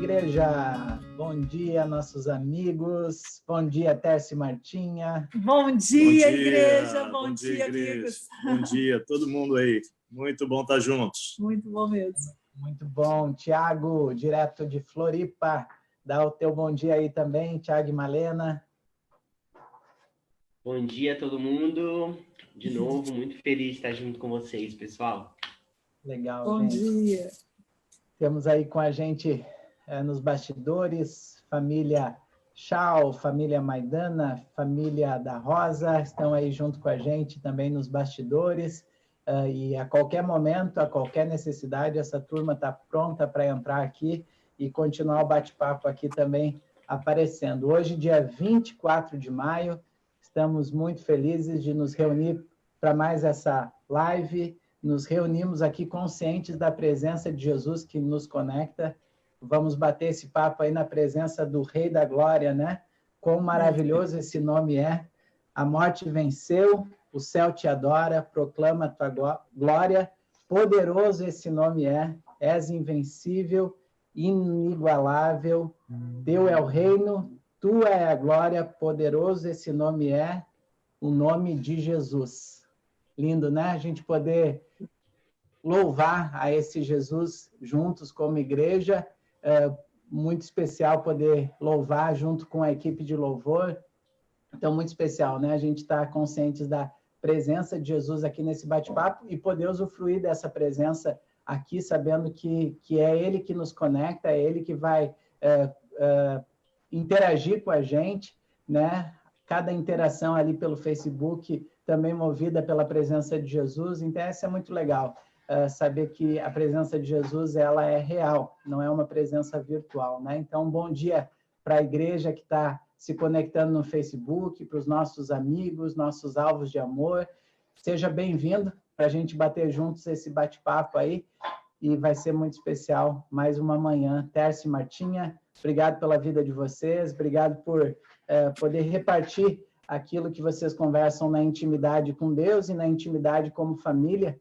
igreja! Bom dia, nossos amigos. Bom dia, Tércio e Martinha. Bom dia, igreja. Bom dia, amigos. Bom dia, todo mundo aí. Muito bom estar juntos. Muito bom mesmo. Muito bom. Tiago, direto de Floripa. Dá o teu bom dia aí também, Tiago e Malena. Bom dia, todo mundo. De novo, muito feliz de estar junto com vocês, pessoal. Legal, Bom gente. dia. Temos aí com a gente nos bastidores, família Chau, família Maidana, família da Rosa, estão aí junto com a gente também nos bastidores. E a qualquer momento, a qualquer necessidade, essa turma está pronta para entrar aqui e continuar o bate-papo aqui também aparecendo. Hoje, dia 24 de maio, estamos muito felizes de nos reunir para mais essa live. Nos reunimos aqui conscientes da presença de Jesus que nos conecta. Vamos bater esse papo aí na presença do Rei da Glória, né? Quão maravilhoso esse nome é. A morte venceu, o céu te adora, proclama a tua glória. Poderoso esse nome é, és invencível, inigualável. Teu é o reino, tua é a glória, poderoso esse nome é, o nome de Jesus. Lindo, né? A gente poder louvar a esse Jesus juntos como igreja. Muito especial poder louvar junto com a equipe de louvor. Então, muito especial, né? A gente está conscientes da presença de Jesus aqui nesse bate-papo e poder usufruir dessa presença aqui, sabendo que é Ele que nos conecta, é Ele que vai interagir com a gente, né? Cada interação ali pelo Facebook também movida pela presença de Jesus. Então, isso é muito legal. Saber que a presença de Jesus ela é real, não é uma presença virtual, né? Então, bom dia para a igreja que está se conectando no Facebook, para os nossos amigos, nossos alvos de amor. Seja bem-vindo para a gente bater juntos esse bate-papo aí e vai ser muito especial. Mais uma manhã. Tércio e Martinha, obrigado pela vida de vocês, obrigado por poder repartir aquilo que vocês conversam na intimidade com Deus e na intimidade como família,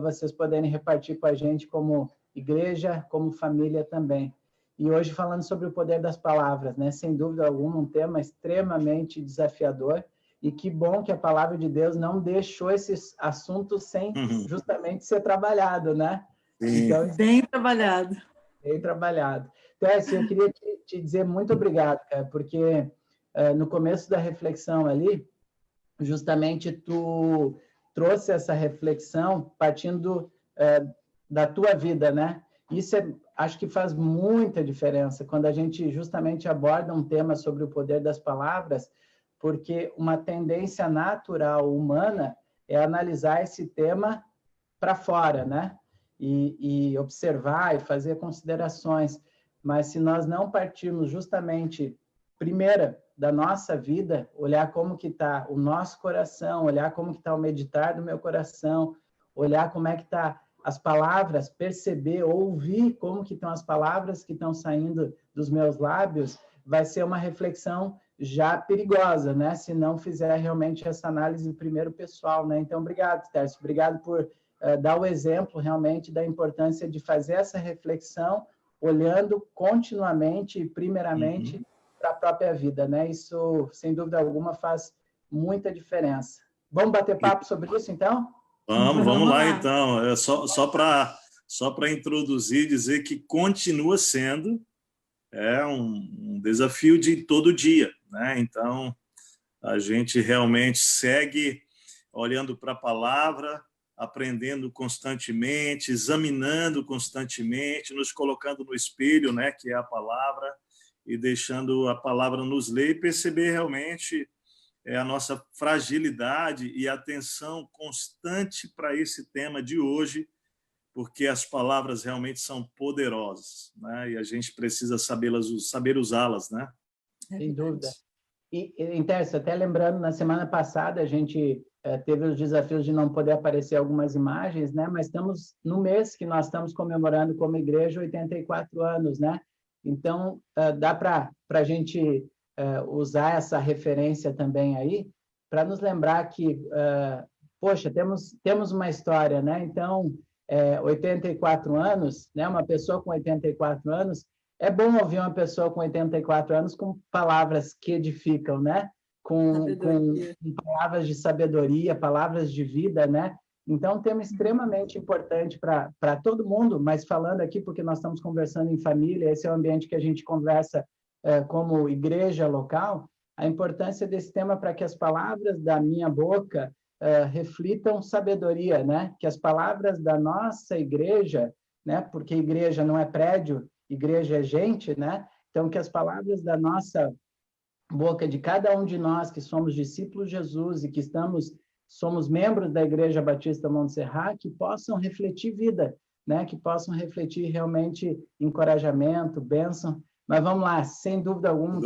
vocês poderem repartir com a gente como igreja, como família também. E hoje falando sobre o poder das palavras, né? Sem dúvida alguma, um tema extremamente desafiador, e que bom que a palavra de Deus não deixou esses assuntos sem justamente ser trabalhado, né? Então, bem trabalhado. Bem trabalhado. Tércio, eu queria te dizer muito obrigado, cara, porque no começo da reflexão ali, justamente tu trouxe essa reflexão partindo da tua vida, né? Isso acho que faz muita diferença quando a gente justamente aborda um tema sobre o poder das palavras, porque uma tendência natural humana é analisar esse tema para fora, né? E observar e fazer considerações. Mas se nós não partirmos justamente, primeiro, da nossa vida, olhar como que está o nosso coração, olhar como que está o meditar do meu coração, olhar como é que está as palavras, perceber, ouvir como que estão as palavras que estão saindo dos meus lábios, vai ser uma reflexão já perigosa, né? Se não fizer realmente essa análise primeiro pessoal, né? Então, obrigado, Tércio. Obrigado por dar o exemplo realmente da importância de fazer essa reflexão, olhando continuamente e primeiramente para a própria vida, né? Isso, sem dúvida alguma, faz muita diferença. Vamos bater papo sobre isso, então? Vamos lá, então. Só para introduzir, dizer que continua sendo um desafio de todo dia, né? Então, a gente realmente segue olhando para a palavra, aprendendo constantemente, examinando constantemente, nos colocando no espelho, né, que é a palavra, e deixando a palavra nos ler e perceber realmente a nossa fragilidade e atenção constante para esse tema de hoje, porque as palavras realmente são poderosas, né? E a gente precisa saber usá-las, né? Sem dúvida. E Tércio, até lembrando, na semana passada a gente teve os desafios de não poder aparecer algumas imagens, né? Mas estamos no mês que nós estamos comemorando como igreja 84 anos, né? Então, dá para a gente usar essa referência também aí, para nos lembrar que, poxa, temos uma história, né? Então, 84 anos, né? Uma pessoa com 84 anos, É bom ouvir uma pessoa com 84 anos com palavras que edificam, né? Com palavras de sabedoria, palavras de vida, né? Então, um tema extremamente importante para todo mundo, mas falando aqui, porque nós estamos conversando em família, esse é o ambiente que a gente conversa como igreja local, a importância desse tema para que as palavras da minha boca reflitam sabedoria, né? Que as palavras da nossa igreja, né? Porque igreja não é prédio, igreja é gente, né? Então, que as palavras da nossa boca, de cada um de nós que somos discípulos de Jesus e que somos membros da Igreja Batista Montserrat, que possam refletir vida, né? Que possam refletir realmente encorajamento, bênção. Mas vamos lá, sem dúvida alguma,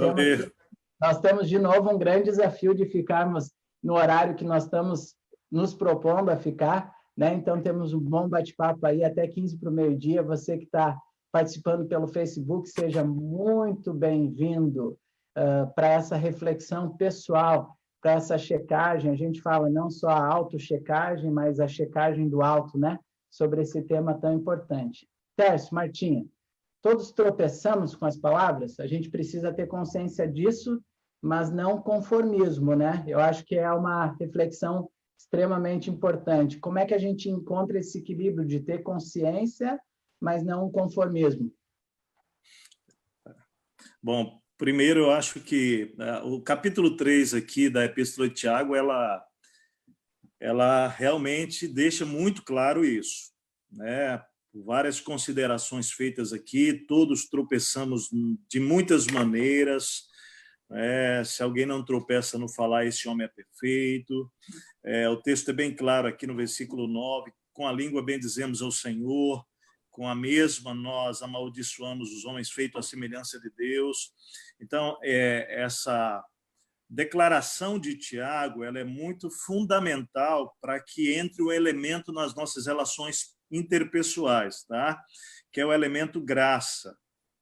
nós temos de novo um grande desafio de ficarmos no horário que nós estamos nos propondo a ficar, né? Então, temos um bom bate-papo aí até 15 para o meio-dia. Você que está participando pelo Facebook, seja muito bem-vindo para essa reflexão pessoal, para essa checagem. A gente fala não só a auto-checagem, mas a checagem do alto, né? Sobre esse tema tão importante. Tércio, Martinha, todos tropeçamos com as palavras? A gente precisa ter consciência disso, mas não conformismo, né? Eu acho que é uma reflexão extremamente importante. Como é que a gente encontra esse equilíbrio de ter consciência, mas não conformismo? Bom, primeiro eu acho que o capítulo 3 aqui da Epístola de Tiago, ela realmente deixa muito claro isso, né? Várias considerações feitas aqui, todos tropeçamos de muitas maneiras. Se alguém não tropeça no falar, esse homem é perfeito. O texto é bem claro aqui no versículo 9, com a língua bendizemos ao Senhor, com a mesma nós amaldiçoamos os homens feitos à semelhança de Deus. Então, essa declaração de Tiago, ela é muito fundamental para que entre o elemento nas nossas relações interpessoais, tá? Que é o elemento graça,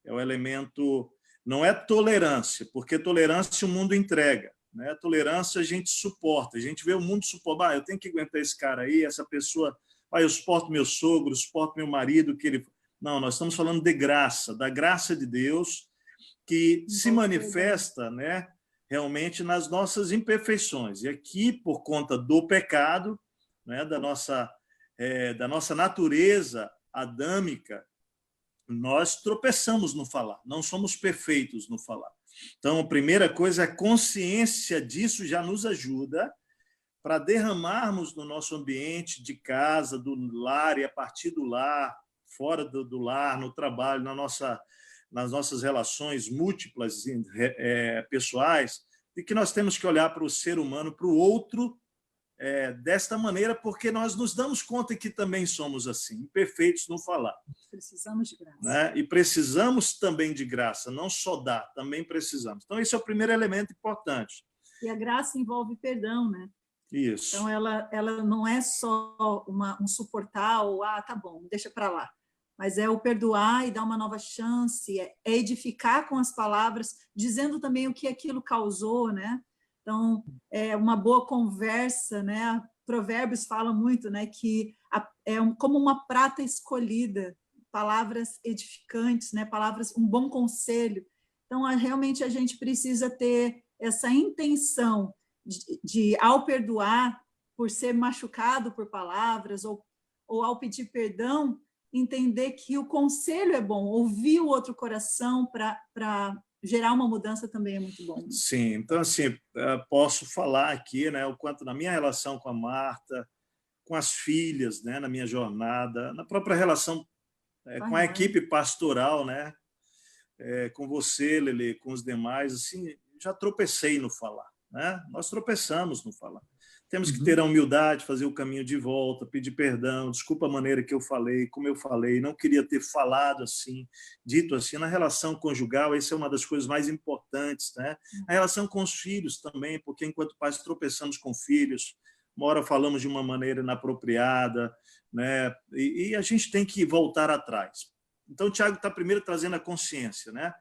é o elemento... Não é tolerância, porque tolerância o mundo entrega, né? Tolerância a gente suporta, a gente vê o mundo suportar. Eu tenho que aguentar esse cara aí, essa pessoa... eu suporto meu sogro, suporto meu marido, que ele... Não, nós estamos falando de graça, da graça de Deus, que se manifesta, né, realmente nas nossas imperfeições. E aqui, por conta do pecado, né, da nossa natureza adâmica, nós tropeçamos no falar, não somos perfeitos no falar. Então, a primeira coisa, a consciência disso já nos ajuda para derramarmos no nosso ambiente de casa, do lar e a partir do lar, fora do lar, no trabalho, nas nossas relações múltiplas pessoais, de que nós temos que olhar para o ser humano, para o outro, desta maneira, porque nós nos damos conta que também somos assim, imperfeitos no falar. Precisamos de graça. Né? E precisamos também de graça, não só dar, também precisamos. Então, esse é o primeiro elemento importante. E a graça envolve perdão, né? Isso. Então, ela não é só um suportar ou, tá bom, deixa para lá. Mas é o perdoar e dar uma nova chance, é edificar com as palavras, dizendo também o que aquilo causou, né? Então, é uma boa conversa, né? Provérbios fala muito, né? Que como uma prata escolhida, palavras edificantes, né? Palavras, um bom conselho. Então, realmente a gente precisa ter essa intenção de ao perdoar, por ser machucado por palavras ou ao pedir perdão, entender que o conselho é bom, ouvir o outro coração para gerar uma mudança também é muito bom. Sim, então, assim, posso falar aqui, né, o quanto na minha relação com a Marta, com as filhas, né, na minha jornada, na própria relação com a equipe pastoral, né, com você, Lelê, com os demais, assim, já tropecei no falar, né? Nós tropeçamos no falar. Temos que ter a humildade, fazer o caminho de volta, pedir perdão, desculpa a maneira que eu falei, como eu falei, não queria ter falado assim, dito assim. Na relação conjugal, essa é uma das coisas mais importantes, né? A relação com os filhos também, porque enquanto pais tropeçamos com filhos, uma hora falamos de uma maneira inapropriada, né? E a gente tem que voltar atrás. Então, o Tiago está primeiro trazendo a consciência, né?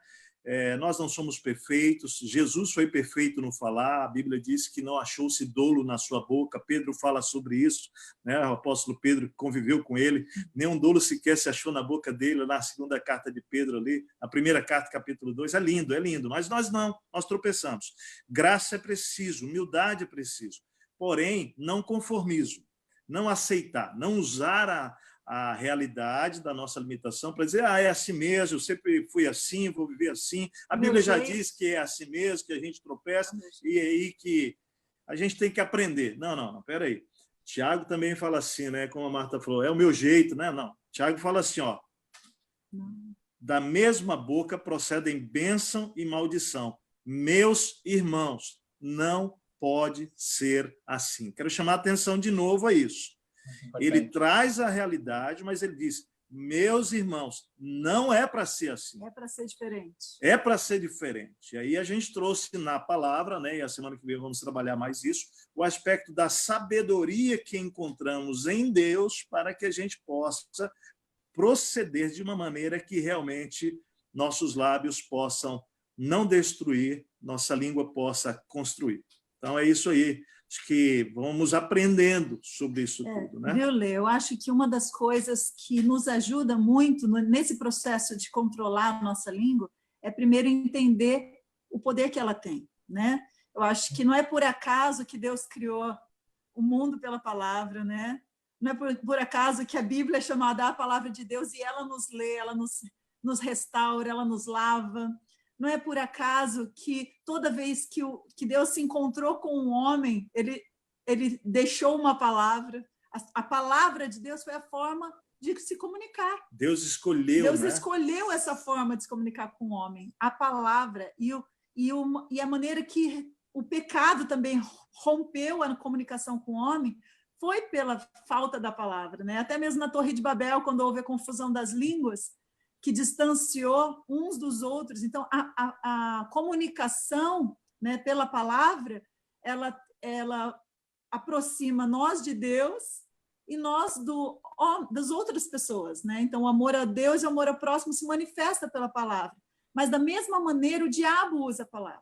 Nós não somos perfeitos, Jesus foi perfeito no falar, a Bíblia diz que não achou-se dolo na sua boca, Pedro fala sobre isso, né? O apóstolo Pedro conviveu com ele, nenhum dolo sequer se achou na boca dele, na segunda carta de Pedro ali, a primeira carta, capítulo 2, é lindo, mas nós não, nós tropeçamos. Graça é preciso, humildade é preciso, porém, não conformismo, não aceitar, não usar a realidade da nossa limitação para dizer, é assim mesmo, eu sempre fui assim, vou viver assim. A Bíblia já diz que é assim mesmo, que a gente tropeça e aí que a gente tem que aprender. Não, peraí. Tiago também fala assim, né? Como a Marta falou, é o meu jeito, né? Não. Tiago fala assim, ó, da mesma boca procedem bênção e maldição. Meus irmãos, não pode ser assim. Quero chamar a atenção de novo a isso. Ele traz a realidade, mas ele diz, meus irmãos, não é para ser assim. É para ser diferente. É para ser diferente. E aí a gente trouxe na palavra, né, e a semana que vem vamos trabalhar mais isso, o aspecto da sabedoria que encontramos em Deus para que a gente possa proceder de uma maneira que realmente nossos lábios possam não destruir, nossa língua possa construir. Então é isso aí. Acho que vamos aprendendo sobre isso tudo, né? Viu, Lê? Eu acho que uma das coisas que nos ajuda muito nesse processo de controlar a nossa língua é primeiro entender o poder que ela tem, né? Eu acho que não é por acaso que Deus criou o mundo pela palavra, né? Não é por acaso que a Bíblia é chamada a palavra de Deus e ela nos lê, ela nos restaura, ela nos lava. Não é por acaso que toda vez que Deus se encontrou com um homem, ele deixou uma palavra. A palavra de Deus foi a forma de se comunicar. Deus escolheu, Deus né? escolheu essa forma de se comunicar com o homem. A palavra e a maneira que o pecado também rompeu a comunicação com o homem foi pela falta da palavra, né? Até mesmo na Torre de Babel, quando houve a confusão das línguas, que distanciou uns dos outros. Então, a comunicação, né, pela palavra, ela aproxima nós de Deus e nós das outras pessoas, né? Então, o amor a Deus e o amor ao próximo se manifesta pela palavra. Mas, da mesma maneira, o diabo usa a palavra.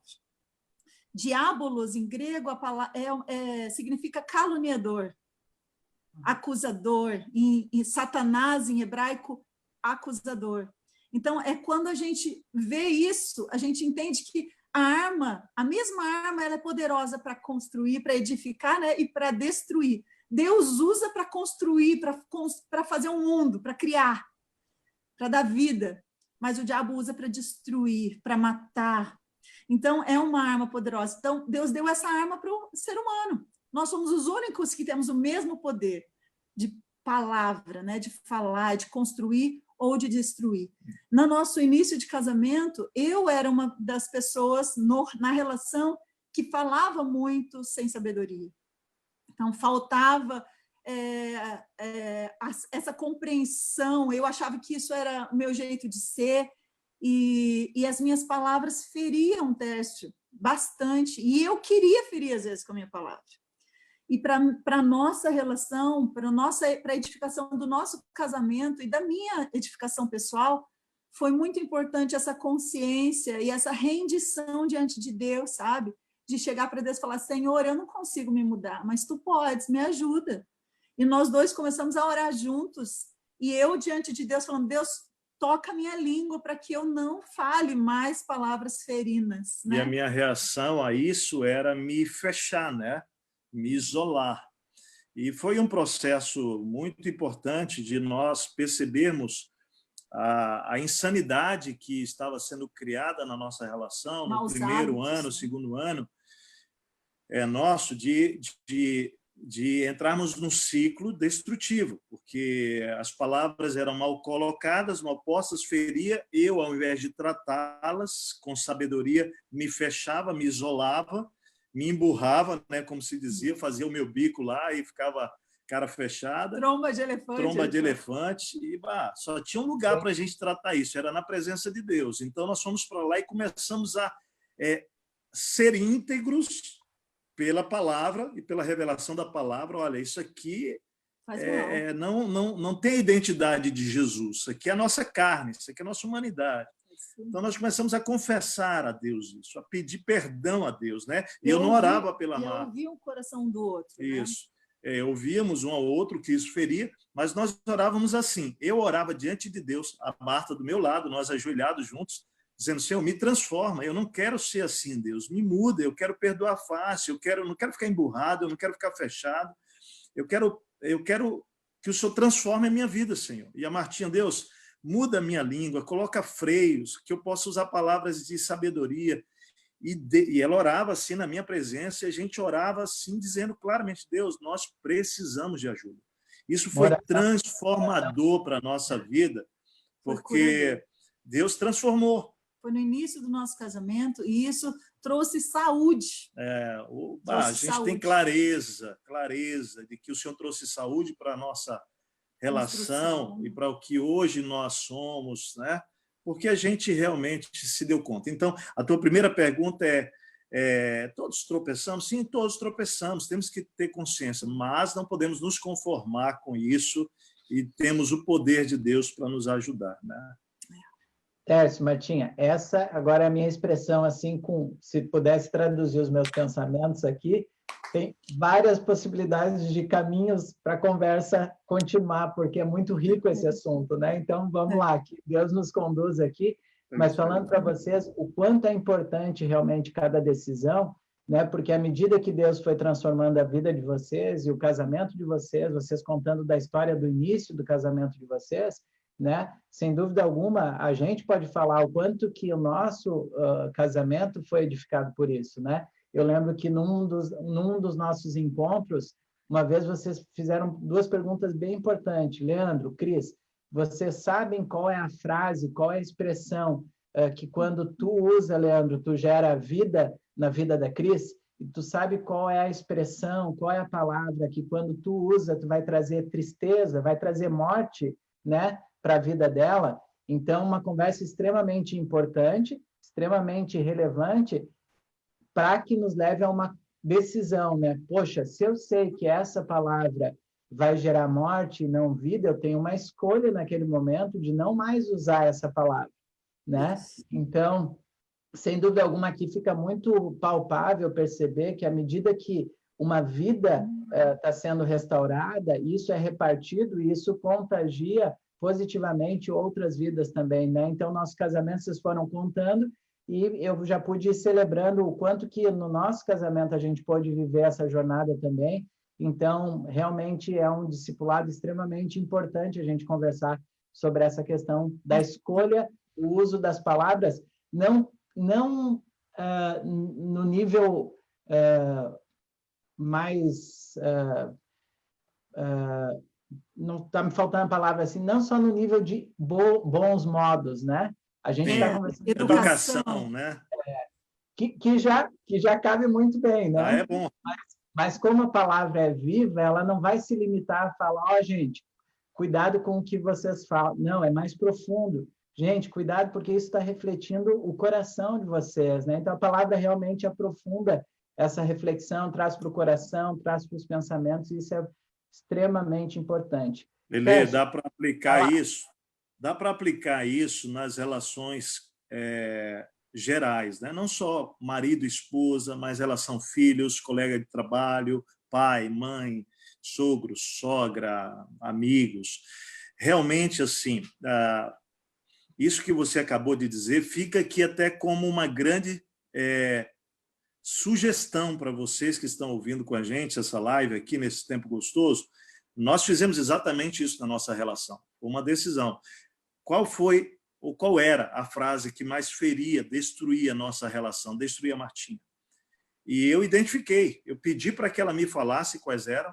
Diabolos, em grego, significa caluniador, acusador. Em Satanás, em hebraico, acusador. Então, é quando a gente vê isso, a gente entende que a mesma arma, ela é poderosa para construir, para edificar, né, e para destruir. Deus usa para construir, para fazer um mundo, para criar, para dar vida, mas o diabo usa para destruir, para matar. Então, é uma arma poderosa. Então, Deus deu essa arma para o ser humano. Nós somos os únicos que temos o mesmo poder de palavra, né, de falar, de construir ou de destruir. No nosso início de casamento, eu era uma das pessoas na relação que falava muito sem sabedoria. Então, faltava essa compreensão, eu achava que isso era o meu jeito de ser, e as minhas palavras feriam o teste bastante, e eu queria ferir, às vezes, com a minha palavra. E para a nossa relação, para a edificação do nosso casamento e da minha edificação pessoal, foi muito importante essa consciência e essa rendição diante de Deus, sabe? De chegar para Deus e falar, Senhor, eu não consigo me mudar, mas Tu podes, me ajuda. E nós dois começamos a orar juntos, e eu diante de Deus falando, Deus, toca a minha língua para que eu não fale mais palavras ferinas. Né? E a minha reação a isso era me fechar, né? Me isolar. E foi um processo muito importante de nós percebermos a insanidade que estava sendo criada na nossa relação, no primeiro ano, segundo ano, nosso, de entrarmos num ciclo destrutivo, porque as palavras eram mal colocadas, mal postas, feria, eu, ao invés de tratá-las com sabedoria, me fechava, me isolava, me emburrava, né, como se dizia, fazia o meu bico lá e ficava cara fechada. Tromba de elefante. Tromba de elefante. E só tinha um lugar para a gente tratar isso, era na presença de Deus. Então, nós fomos para lá e começamos a ser íntegros pela palavra e pela revelação da palavra. Olha, isso aqui não tem a identidade de Jesus. Isso aqui é a nossa carne, isso aqui é a nossa humanidade. Então, nós começamos a confessar a Deus isso, a pedir perdão a Deus, né? E eu não orava pela Marta. E ouvir o coração do outro. Isso. Ouvíamos um ao outro que isso feria, mas nós orávamos assim. Eu orava diante de Deus, a Marta do meu lado, nós ajoelhados juntos, dizendo: Senhor, me transforma, eu não quero ser assim, Deus, me muda, eu quero perdoar fácil, eu não quero ficar emburrado, eu não quero ficar fechado, eu quero que o Senhor transforme a minha vida, Senhor. E a Martinha: Deus, muda a minha língua, coloca freios, que eu possa usar palavras de sabedoria. E ela orava assim na minha presença, e a gente orava assim, dizendo claramente: Deus, nós precisamos de ajuda. Isso foi transformador para a nossa vida, porque Deus transformou. Foi no início do nosso casamento, e isso trouxe saúde. A gente tem clareza de que o Senhor trouxe saúde para a nossa relação e para o que hoje nós somos, né? Porque a gente realmente se deu conta. Então, a tua primeira pergunta todos tropeçamos? Sim, todos tropeçamos, temos que ter consciência, mas não podemos nos conformar com isso e temos o poder de Deus para nos ajudar, né? Tércio, Martinha, essa agora é a minha expressão, assim, se pudesse traduzir os meus pensamentos aqui, tem várias possibilidades de caminhos para a conversa continuar, porque é muito rico esse assunto, né? Então, vamos lá, que Deus nos conduz aqui, mas falando para vocês o quanto é importante realmente cada decisão, né? Porque à medida que Deus foi transformando a vida de vocês e o casamento de vocês contando da história do início do casamento de vocês, né? Sem dúvida alguma, a gente pode falar o quanto que o nosso casamento foi edificado por isso, né? Eu lembro que num dos nossos encontros, uma vez vocês fizeram duas perguntas bem importantes. Leandro, Cris, vocês sabem qual é a frase, qual é a expressão que quando tu usa, Leandro, tu gera vida na vida da Cris? E tu sabe qual é a expressão, qual é a palavra que quando tu usa, tu vai trazer tristeza, vai trazer morte, né, para a vida dela? Então, uma conversa extremamente importante, extremamente relevante, para que nos leve a uma decisão, né? Poxa, se eu sei que essa palavra vai gerar morte e não vida, eu tenho uma escolha naquele momento de não mais usar essa palavra, né? Então, sem dúvida alguma, aqui fica muito palpável perceber que à medida que uma vida está sendo restaurada, isso é repartido e isso contagia positivamente outras vidas também, né? Então, nossos casamentos, vocês foram contando, e eu já pude ir celebrando o quanto que no nosso casamento a gente pôde viver essa jornada também. Então, realmente é um discipulado extremamente importante a gente conversar sobre essa questão da escolha, o uso das palavras, não no nível mais... não está me faltando a palavra assim, não só no nível de bons modos, né? A gente está conversando... Educação, né? Que já cabe muito bem, né? É bom. Mas como a palavra é viva, ela não vai se limitar a falar: gente, cuidado com o que vocês falam. Não, é mais profundo. Gente, cuidado, porque isso está refletindo o coração de vocês, né? Então, a palavra realmente aprofunda essa reflexão, traz para o coração, traz para os pensamentos, e isso é extremamente importante. Beleza, dá para aplicar isso? Dá para aplicar isso nas relações gerais, né? Não só marido e esposa, mas relação filhos, colega de trabalho, pai, mãe, sogro, sogra, amigos. Realmente, assim, isso que você acabou de dizer fica aqui até como uma grande sugestão para vocês que estão ouvindo com a gente essa live aqui nesse tempo gostoso. Nós fizemos exatamente isso na nossa relação, uma decisão. Qual era a frase que mais feria, destruía a nossa relação, destruía a Martinha? E eu identifiquei, eu pedi para que ela me falasse quais eram,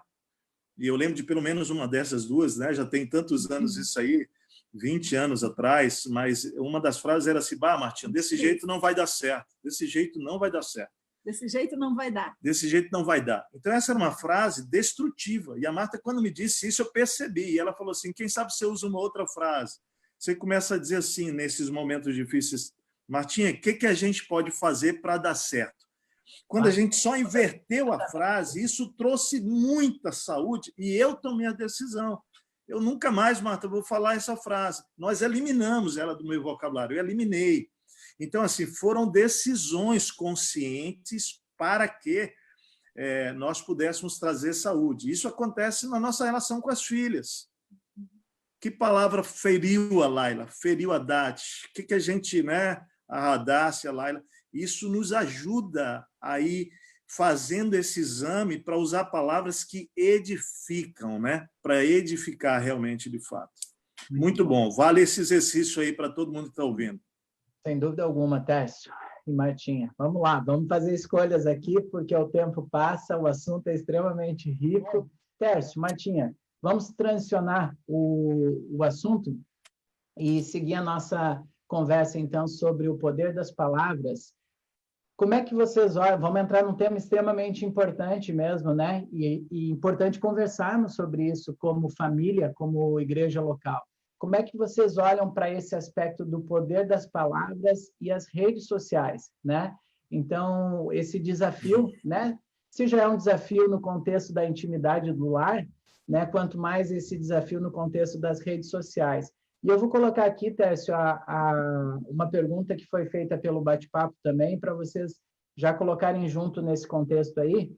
e eu lembro de pelo menos uma dessas duas, né? Já tem tantos anos isso aí, 20 anos atrás, mas uma das frases era assim: Martinha, desse jeito não vai dar certo, desse jeito não vai dar certo. Desse jeito não vai dar. Desse jeito não vai dar. Então, essa era uma frase destrutiva. E a Marta, quando me disse isso, eu percebi. E ela falou assim: quem sabe você usa uma outra frase. Você começa a dizer assim, nesses momentos difíceis: Martinha, o que a gente pode fazer para dar certo? Quando a gente só inverteu a frase, isso trouxe muita saúde, e eu tomei a decisão. eu nunca mais, Marta, vou falar essa frase. Nós eliminamos ela do meu vocabulário, eu eliminei. Então, assim, foram decisões conscientes para que nós pudéssemos trazer saúde. Isso acontece na nossa relação com as filhas. Que palavra feriu a Laila, feriu a Dati? O que a gente, né, a Radassi, a Laila, isso nos ajuda a ir fazendo esse exame para usar palavras que edificam, né? Para edificar realmente de fato. Muito bom. Vale esse exercício aí para todo mundo que está ouvindo. Sem dúvida alguma, Tércio e Martinha. Vamos lá, vamos fazer escolhas aqui, porque o tempo passa, o assunto é extremamente rico. Tércio, Martinha, vamos transicionar o assunto e seguir a nossa conversa, então, sobre o poder das palavras. Como é que vocês olham? Vamos entrar num tema extremamente importante mesmo, né? E importante conversarmos sobre isso como família, como igreja local. Como é que vocês olham para esse aspecto do poder das palavras e as redes sociais, né? Então, esse desafio, né? Se já é um desafio no contexto da intimidade do lar, né? Quanto mais esse desafio no contexto das redes sociais. E eu vou colocar aqui, Tércio, uma pergunta que foi feita pelo bate-papo também, para vocês já colocarem junto nesse contexto aí.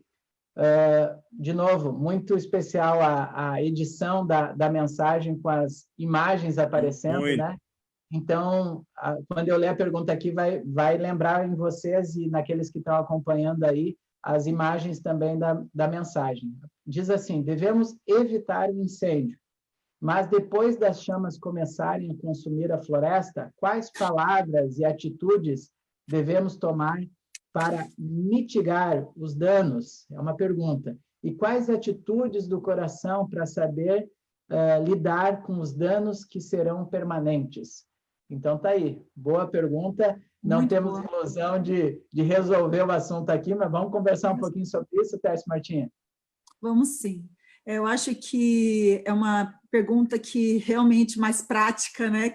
De novo, muito especial a edição da mensagem com as imagens aparecendo, Muito. né? Então, quando eu ler a pergunta aqui, vai lembrar em vocês e naqueles que estão acompanhando aí as imagens também da mensagem. Diz assim: devemos evitar o incêndio, mas depois das chamas começarem a consumir a floresta, quais palavras e atitudes devemos tomar para mitigar os danos? É uma pergunta. E quais atitudes do coração para saber lidar com os danos que serão permanentes? Então, tá aí. Boa pergunta. Não Muito temos boa. ilusão de resolver o assunto aqui, mas vamos conversar um pouquinho sobre isso, Tércio Martinha? Vamos sim. Eu acho que é uma pergunta que realmente mais prática, né?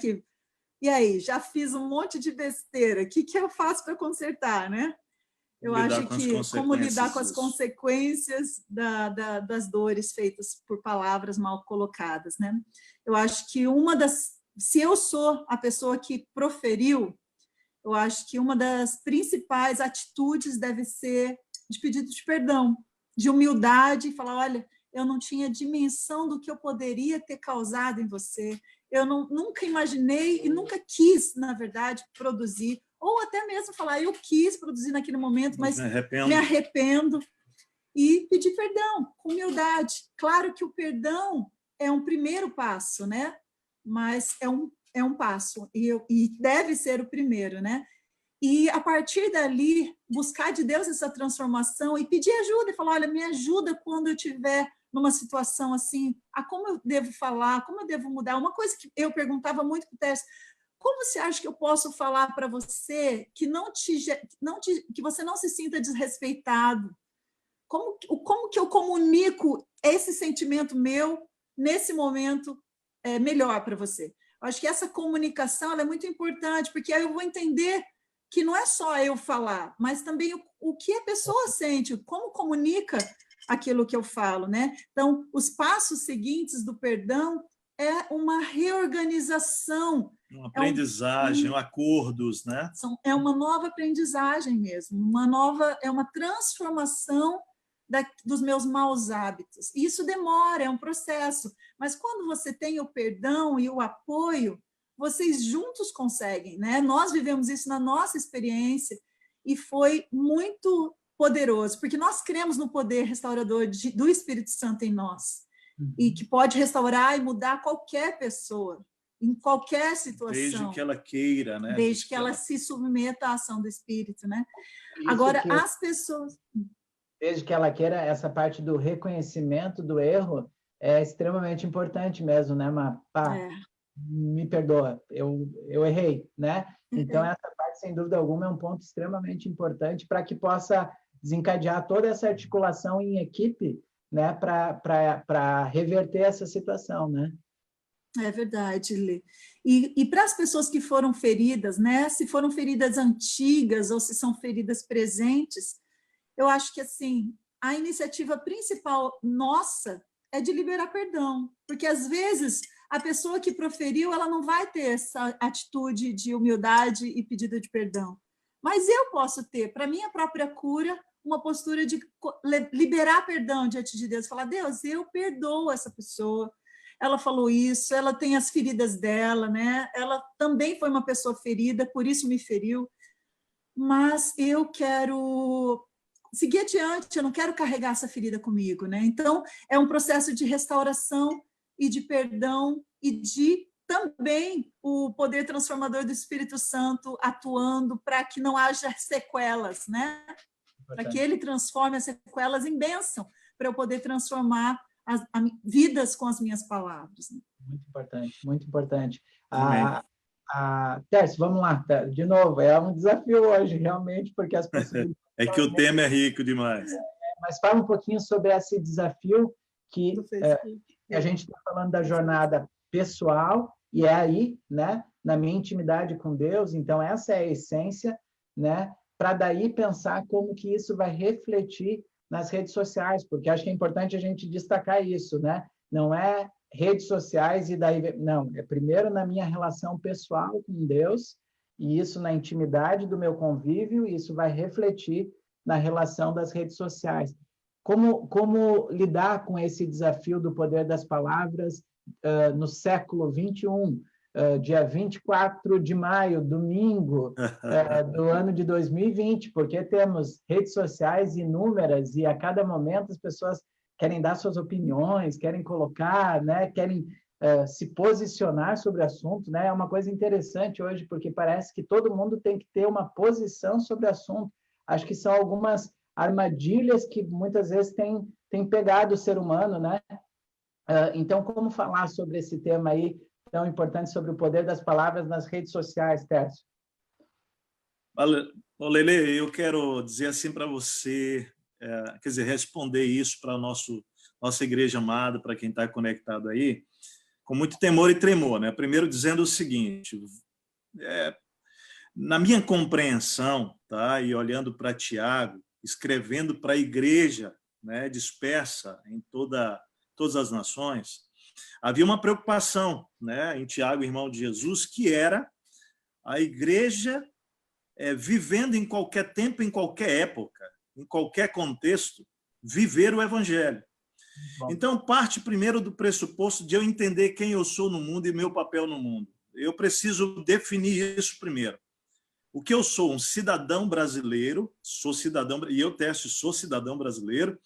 E aí, já fiz um monte de besteira, o que eu faço para consertar, né? Eu acho que como lidar com as consequências das dores feitas por palavras mal colocadas, né? Eu acho que se eu sou a pessoa que proferiu, eu acho que uma das principais atitudes deve ser de pedido de perdão, de humildade, e falar: olha, eu não tinha dimensão do que eu poderia ter causado em você, eu nunca imaginei e nunca quis, na verdade, produzir, ou até mesmo falar: eu quis produzir naquele momento, mas me arrependo, e pedir perdão, com humildade. Claro que o perdão é um primeiro passo, né? Mas é um passo, e deve ser o primeiro, né? E, a partir dali, buscar de Deus essa transformação e pedir ajuda, e falar: olha, me ajuda quando eu estiver numa situação assim, como eu devo falar, como eu devo mudar. Uma coisa que eu perguntava muito para o Tércio: como você acha que eu posso falar para você que que você não se sinta desrespeitado? Como que eu comunico esse sentimento meu nesse momento melhor para você? Eu acho que essa comunicação ela é muito importante, porque aí eu vou entender que não é só eu falar, mas também o que a pessoa sente, como comunica aquilo que eu falo, né? Então, os passos seguintes do perdão é uma reorganização. Uma aprendizagem, acordos, né? É uma nova aprendizagem mesmo, é uma transformação dos meus maus hábitos. Isso demora, é um processo, mas quando você tem o perdão e o apoio, vocês juntos conseguem, né? Nós vivemos isso na nossa experiência e foi muito poderoso, porque nós cremos no poder restaurador do Espírito Santo em nós, e que pode restaurar e mudar qualquer pessoa, em qualquer situação. Desde que ela queira, né? Desde que ela se submeta à ação do Espírito, né? Agora, as pessoas... Desde que ela queira, essa parte do reconhecimento do erro é extremamente importante mesmo, né, Má? Me perdoa, eu errei, né? Então, essa parte, sem dúvida alguma, é um ponto extremamente importante para que possa desencadear toda essa articulação em equipe, né, para reverter essa situação, né? É verdade, Lê. E para as pessoas que foram feridas, né, se foram feridas antigas ou se são feridas presentes, eu acho que, assim, a iniciativa principal nossa é de liberar perdão, porque às vezes a pessoa que proferiu, ela não vai ter essa atitude de humildade e pedido de perdão. Mas eu posso ter, para minha própria cura, uma postura de liberar perdão diante de Deus, falar: Deus, eu perdoo essa pessoa, ela falou isso, ela tem as feridas dela, né? Ela também foi uma pessoa ferida, por isso me feriu, mas eu quero seguir adiante, eu não quero carregar essa ferida comigo, né? Então, é um processo de restauração e de perdão e de também o poder transformador do Espírito Santo atuando para que não haja sequelas, né? Para que ele transforme as sequelas em bênção, para eu poder transformar as vidas com as minhas palavras. Né? Muito importante, muito importante. Tércio, vamos lá, de novo, é um desafio hoje, realmente, porque as possibilidades... É que o tema é rico demais. Mas fala um pouquinho sobre esse desafio que a gente está falando da jornada pessoal, e é aí, né, na minha intimidade com Deus, então essa é a essência, né, para daí pensar como que isso vai refletir nas redes sociais, porque acho que é importante a gente destacar isso, né? Não é redes sociais e daí... Não, é primeiro na minha relação pessoal com Deus, e isso na intimidade do meu convívio, e isso vai refletir na relação das redes sociais. Como lidar com esse desafio do poder das palavras no século XXI, dia 24 de maio, domingo do ano de 2020, porque temos redes sociais inúmeras e a cada momento as pessoas querem dar suas opiniões, querem colocar, né, querem se posicionar sobre o assunto, né? É uma coisa interessante hoje, porque parece que todo mundo tem que ter uma posição sobre o assunto. Acho que são algumas armadilhas que muitas vezes têm pegado o ser humano, né? Então, como falar sobre esse tema aí tão importante, sobre o poder das palavras nas redes sociais, Tércio? Lele, eu quero dizer assim para você, quer dizer, responder isso para a nossa igreja amada, para quem está conectado aí, com muito temor e tremor, né? Primeiro dizendo o seguinte, na minha compreensão, tá? E olhando para Tiago, escrevendo para a igreja, né, dispersa em todas as nações, havia uma preocupação, né, em Tiago, irmão de Jesus, que era a igreja vivendo em qualquer tempo, em qualquer época, em qualquer contexto, viver o evangelho. Então, parte primeiro do pressuposto de eu entender quem eu sou no mundo e meu papel no mundo. Eu preciso definir isso primeiro. O que eu sou? Um cidadão brasileiro, e eu, Tércio, sou cidadão brasileiro,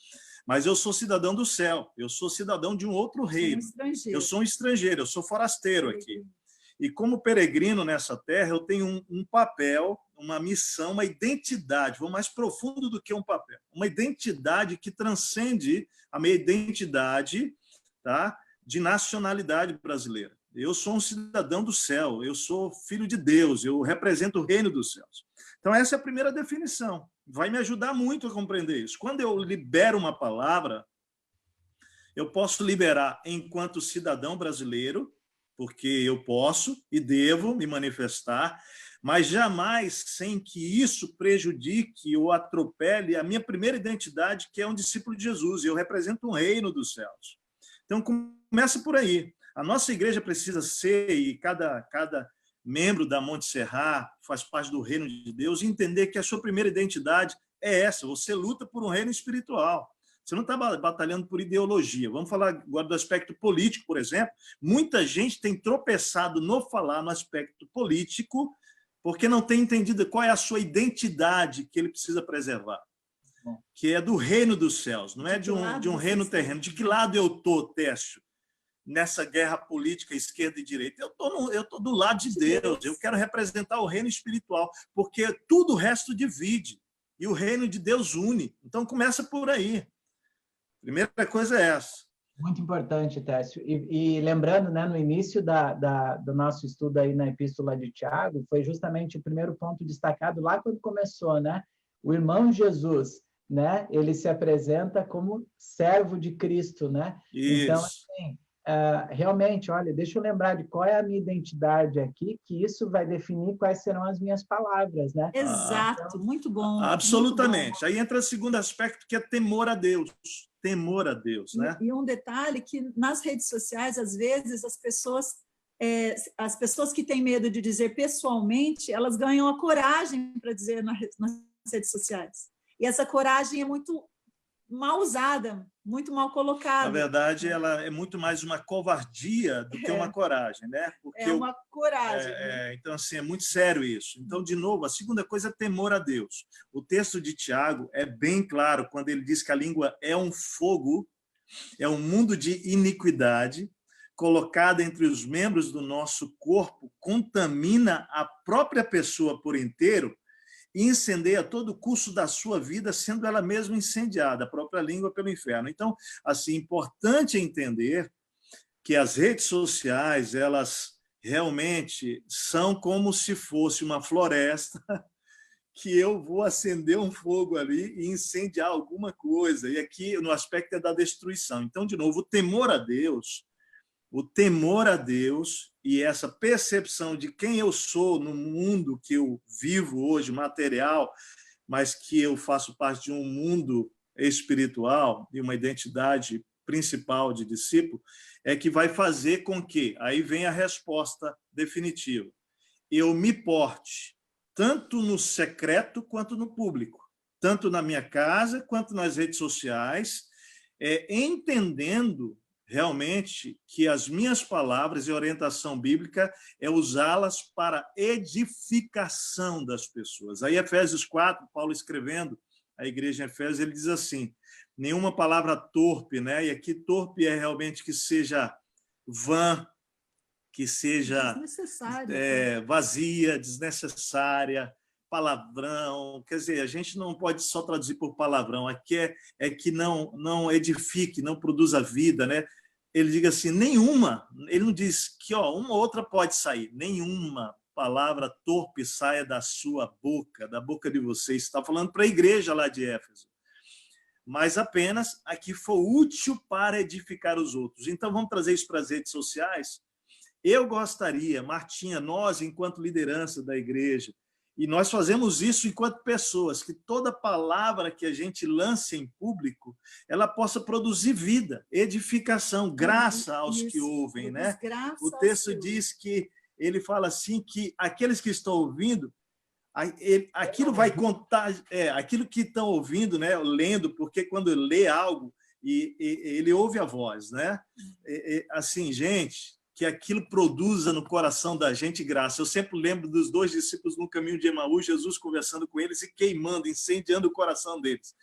mas eu sou cidadão do céu, eu sou cidadão de um outro reino. Eu sou um estrangeiro, eu sou forasteiro aqui. E como peregrino nessa terra, eu tenho um papel, uma missão, uma identidade, vou mais profundo do que um papel, uma identidade que transcende a minha identidade, tá, de nacionalidade brasileira. Eu sou um cidadão do céu, eu sou filho de Deus, eu represento o reino dos céus. Então, essa é a primeira definição. Vai me ajudar muito a compreender isso. Quando eu libero uma palavra, eu posso liberar enquanto cidadão brasileiro, porque eu posso e devo me manifestar, mas jamais sem que isso prejudique ou atropele a minha primeira identidade, que é um discípulo de Jesus, e eu represento um reino dos céus. Então, começa por aí. A nossa igreja precisa ser, e cada membro da Monte Serra faz parte do reino de Deus, e entender que a sua primeira identidade é essa, você luta por um reino espiritual. Você não está batalhando por ideologia. Vamos falar agora do aspecto político, por exemplo. Muita gente tem tropeçado no aspecto político porque não tem entendido qual é a sua identidade que ele precisa preservar, que é do reino dos céus, não é de um reino terreno. De que lado eu estou, Tércio, nessa guerra política esquerda e direita? Eu estou do lado de Deus. Eu quero representar o reino espiritual, porque tudo o resto divide e o reino de Deus une. Então, começa por aí. Primeira coisa é essa. Muito importante, Tércio. E lembrando, né, no início do nosso estudo aí na Epístola de Tiago, foi justamente o primeiro ponto destacado lá quando começou, né? O irmão Jesus, né? Ele se apresenta como servo de Cristo, né? Isso. Então, assim, realmente, olha, deixa eu lembrar de qual é a minha identidade aqui, que isso vai definir quais serão as minhas palavras, né? Exato, muito bom. Absolutamente. Muito bom. Aí entra o segundo aspecto, que é temor a Deus. Temor a Deus, né? E um detalhe que nas redes sociais, às vezes, as pessoas que têm medo de dizer pessoalmente, elas ganham a coragem para dizer nas redes sociais. E essa coragem é muito mal usada, muito mal colocada. Na verdade, ela é muito mais uma covardia do que uma coragem, né? Porque é uma coragem. Então, assim, é muito sério isso. Então, de novo, a segunda coisa é temor a Deus. O texto de Tiago é bem claro quando ele diz que a língua é um fogo, é um mundo de iniquidade, colocada entre os membros do nosso corpo, contamina a própria pessoa por inteiro e incendeia todo o curso da sua vida, sendo ela mesma incendiada, a própria língua pelo inferno. Então, assim, importante entender que as redes sociais, elas realmente são como se fosse uma floresta que eu vou acender um fogo ali e incendiar alguma coisa. E aqui, no aspecto é da destruição. Então, de novo, o temor a Deus e essa percepção de quem eu sou no mundo que eu vivo hoje, material, mas que eu faço parte de um mundo espiritual e uma identidade principal de discípulo, é que vai fazer com que, aí vem a resposta definitiva, eu me porte tanto no secreto quanto no público, tanto na minha casa quanto nas redes sociais, entendendo realmente que as minhas palavras e orientação bíblica é usá-las para edificação das pessoas. Aí, Efésios 4, Paulo escrevendo a igreja em Efésios, ele diz assim, nenhuma palavra torpe, né? E aqui torpe é realmente que seja vã, que seja vazia, desnecessária, palavrão, quer dizer, a gente não pode só traduzir por palavrão, aqui é que não edifique, não produza vida, né? Ele diz assim, nenhuma, ele não diz que uma ou outra pode sair, nenhuma palavra torpe saia da sua boca, da boca de vocês, está falando para a igreja lá de Éfeso, mas apenas a que for útil para edificar os outros. Então, vamos trazer isso para as redes sociais. Eu gostaria, Martinha, nós, enquanto liderança da igreja, e nós fazemos isso enquanto pessoas, que toda palavra que a gente lance em público, ela possa produzir vida, edificação, graça aos que ouvem, né? O texto diz que ele fala assim que aqueles que estão ouvindo, aquilo vai contar, aquilo que estão ouvindo, né? Lendo, porque quando lê algo, ele ouve a voz, né? Assim, gente, que aquilo produza no coração da gente graça. Eu sempre lembro dos 2 discípulos no caminho de Emaús, Jesus conversando com eles e queimando, incendiando o coração deles.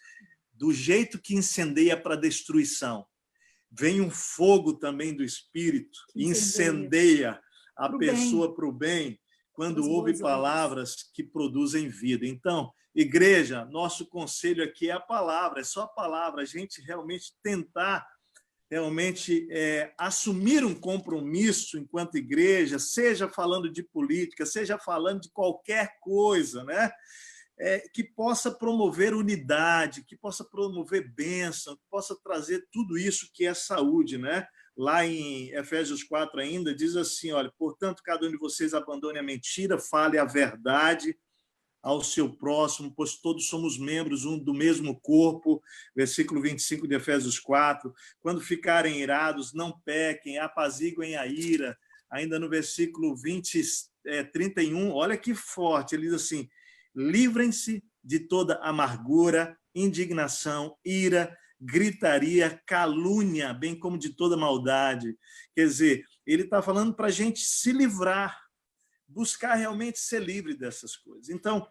Do jeito que incendeia para destruição, vem um fogo também do Espírito, incendeia a pessoa para o bem, quando ouve palavras que produzem vida. Então, igreja, nosso conselho aqui é a palavra, é só a palavra, a gente realmente tentar assumir um compromisso enquanto igreja, seja falando de política, seja falando de qualquer coisa, né? Que possa promover unidade, que possa promover bênção, que possa trazer tudo isso que é saúde, né? Lá em Efésios 4 ainda diz assim, olha, portanto, cada um de vocês abandone a mentira, fale a verdade ao seu próximo, pois todos somos membros do mesmo corpo, versículo 25 de Efésios 4, quando ficarem irados, não pequem, apaziguem a ira, ainda no versículo 31, olha que forte, ele diz assim, livrem-se de toda amargura, indignação, ira, gritaria, calúnia, bem como de toda maldade. Quer dizer, ele está falando para a gente se livrar, buscar realmente ser livre dessas coisas. Então,